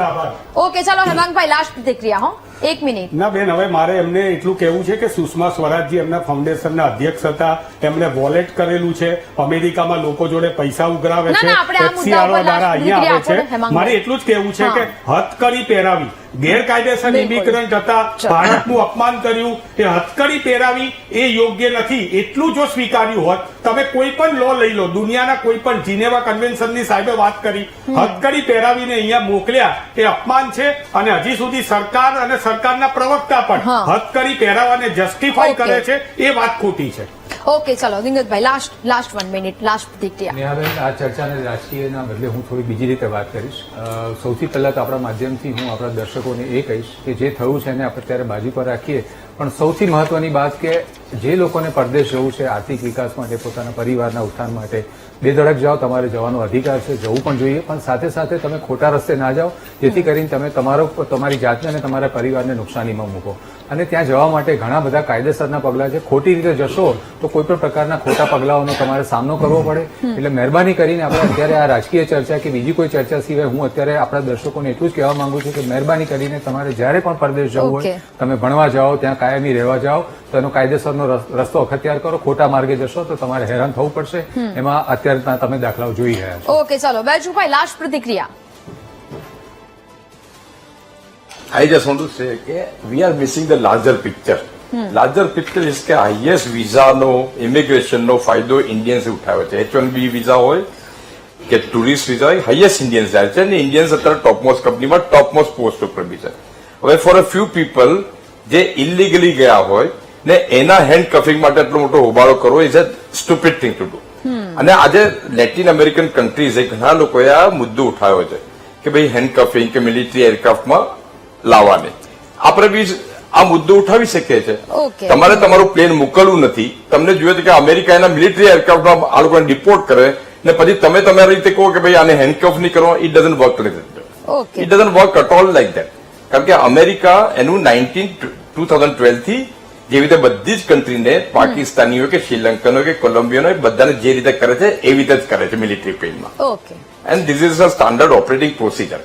[SPEAKER 1] ઓકે, ચાલો હેમાંગભાઈ, લાસ્ટ પ્રતિક્રિયા. 1 મિનિટ.
[SPEAKER 7] ના બેન, હવે મારે એમને એટલું કહેવું છે કે સુષ્મા સ્વરાજજી એમના ફાઉન્ડેશનના અધ્યક્ષ હતા, એમણે વોલેટ કરેલું છે, અમેરિકામાં લોકો જોડે પૈસા ઉઘરાવે છે, FCRA દ્વારા અહીંયા આવે છે. મારે એટલું જ કહેવું છે કે હથકડી પહેરાવી, ગેરકાયદેસર ઇમિગ્રન્ટ હતા, ભારતનું અપમાન કર્યું, એ હથકડી પહેરાવી એ યોગ્ય નથી. એટલું જો સ્વીકાર્યું હોત, તમે કોઈ પણ લો લઈ લો, દુનિયાના કોઈ પણ જીનેવા કન્વેન્શનની સાહેબે વાત કરી, હથકડી પહેરાવીને અહીંયા મોકલ્યા એ અપમાન છે. અને હજી સુધી સરકાર અને સરકારના પ્રવક્તા પણ હથકડી પહેરાવાને જસ્ટિફાઈ કરે છે, એ વાત ખોટી છે.
[SPEAKER 1] ઓકે ચલો દિંગતભાઈ લાસ્ટ 1 મિનિટ લાસ્ટ પ્રતિક્રિયા.
[SPEAKER 8] નેહાબેન, આ ચર્ચાને રાજકીયના બદલે હું થોડી બીજી રીતે વાત કરીશ. સૌથી પહેલા તો આપણા માધ્યમથી હું આપણા દર્શકોને એ કહીશ કે જે થયું છે એને આપણે અત્યારે બાજુ પર રાખીએ, પણ સૌથી મહત્વની વાત કે જે લોકોને પરદેશ જવું છે આર્થિક વિકાસ માટે, પોતાના પરિવારના ઉત્થાન માટે, બેધડક જાઓ, તમારે જવાનો અધિકાર છે, જવું પણ જોઈએ, પણ સાથે સાથે તમે ખોટા રસ્તે ના જાઓ જેથી કરીને તમે તમારી જાતને અને તમારા પરિવારને નુકસાનીમાં મૂકો. અને ત્યાં જવા માટે ઘણા બધા કાયદેસરના પગલાં છે. ખોટી રીતે જશો તો કોઈ પણ પ્રકારના ખોટા પગલાઓનો તમારે સામનો કરવો પડે. એટલે મહેરબાની કરીને આપણે અત્યારે આ રાજકીય ચર્ચા કે બીજી કોઈ ચર્ચા સિવાય હું અત્યારે આપણા દર્શકોને એટલું જ કહેવા માંગુ છું કે મહેરબાની કરીને તમારે જ્યારે પણ પરદેશ જવું હોય, તમે ભણવા જાઓ, ત્યાં કાયમી રહેવા જાઓ, તો એનો કાયદેસરનો રસ્તો અખત્યાર કરો. ખોટા માર્ગે જશો તો તમારે હેરાન થવું પડશે. એમાં અત્યારે તમે દાખલાઓ જોઈ રહ્યા છો.
[SPEAKER 1] ઓકે ચલો બેજુભાઈ લાસ્ટ પ્રતિક્રિયા.
[SPEAKER 6] I just want to say that we are missing the larger picture. Larger picture is કે highest visa નો immigration નો ફાયદો ઇન્ડિયન્સે ઉઠાવ્યો છે. H1B વિઝા હોય કે ટુરિસ્ટ વિઝા હોય, હાઈએસ્ટ ઇન્ડિયન્સ જાય છે અને ઇન્ડિયન્સ અત્યારે ટોપમોસ્ટ કંપનીમાં ટોપમોસ્ટ પોસ્ટ ઉપર બી છે. હવે ફોર અ ફ્યુ પીપલ જે ઇલીગલી ગયા હોય ને એના હેન્ડ કફિંગ માટે એટલો મોટો હોબાળો કરવો is a stupid thing to do. અને આજે લેટિન અમેરિકન કન્ટ્રીઝે ઘણા લોકોએ આ મુદ્દો ઉઠાવ્યો છે કે ભાઈ હેન્ડ કફિંગ કે મિલિટરી એરક્રાફ્ટમાં લાવવાની. આપણે બી આ મુદ્દો ઉઠાવી શકીએ છીએ. તમારે તમારું પ્લેન મોકલવું નથી. તમને જોઈએ છે કે અમેરિકા એના મિલિટરી એરક્રાફ્ટમાં આ લોકોને ડિપોર્ટ કરે ને પછી તમે તમારી રીતે કહો કે ભાઈ આને હેન્ડકફ નહીં કરવા. It doesn't work like that. It doesn't work at all like that. કારણ કે અમેરિકા એનું 2012 થી જેવી રીતે બધી જ કન્ટ્રીને પાકિસ્તાનીઓ કે શ્રીલંકનો કે કોલંબિયનો બધાને જે રીતે કરે છે એવી રીતે જ કરે છે મિલિટરી પ્લેનમાં. And this is a standard operating procedure.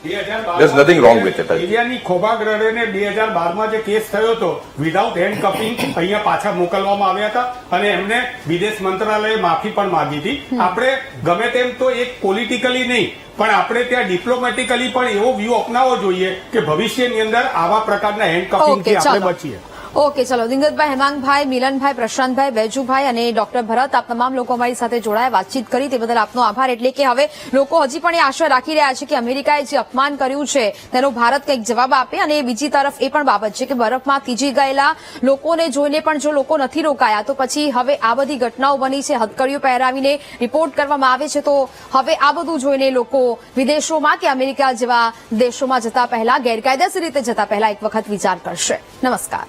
[SPEAKER 6] There's nothing wrong with it.
[SPEAKER 7] ઇન્ડિયાની ખોબાગ્રહને 2012માં જે કેસ થયો હતો વિધાઉટ હેન્ડ કપિંગ અહીંયા પાછા મોકલવામાં આવ્યા હતા અને એમને વિદેશ મંત્રાલયે માફી પણ માંગી હતી. આપણે ગમે તેમ તો એક પોલિટિકલી નહીં પણ આપણે ત્યાં ડિપ્લોમેટિકલી પણ એવો વ્યૂ અપનાવવો જોઈએ કે ભવિષ્યની અંદર આવા પ્રકારના હેન્ડ કપિંગથી આપણે બચીએ.
[SPEAKER 1] ઓકે ચલો દિંગતભાઈ, હેમાંગભાઈ, મિલનભાઈ, પ્રશાંતભાઈ, બેજુભાઈ અને ડોક્ટર ભરત, આપ તમામ લોકો અમારી સાથે જોડાયા, વાતચીત કરી તે બદલ આપનો આભાર. એટલે કે હવે લોકો હજી પણ એ આશા રાખી રહ્યા છે કે અમેરિકાએ જે અપમાન કર્યું છે તેનો ભારત કંઈક જવાબ આપે. અને બીજી તરફ એ પણ બાબત છે કે બરફમાં થીજી ગયેલા લોકોને જોઈને પણ જો લોકો નથી રોકાયા તો પછી હવે આ બધી ઘટનાઓ બની છે, હથકડીઓ પહેરાવીને રિપોર્ટ કરવામાં આવે છે, તો હવે આ બધું જોઈને લોકો વિદેશોમાં કે અમેરિકા જેવા દેશોમાં જતા પહેલા, ગેરકાયદેસર રીતે જતા પહેલા એક વખત વિચાર કરશે. નમસ્કાર.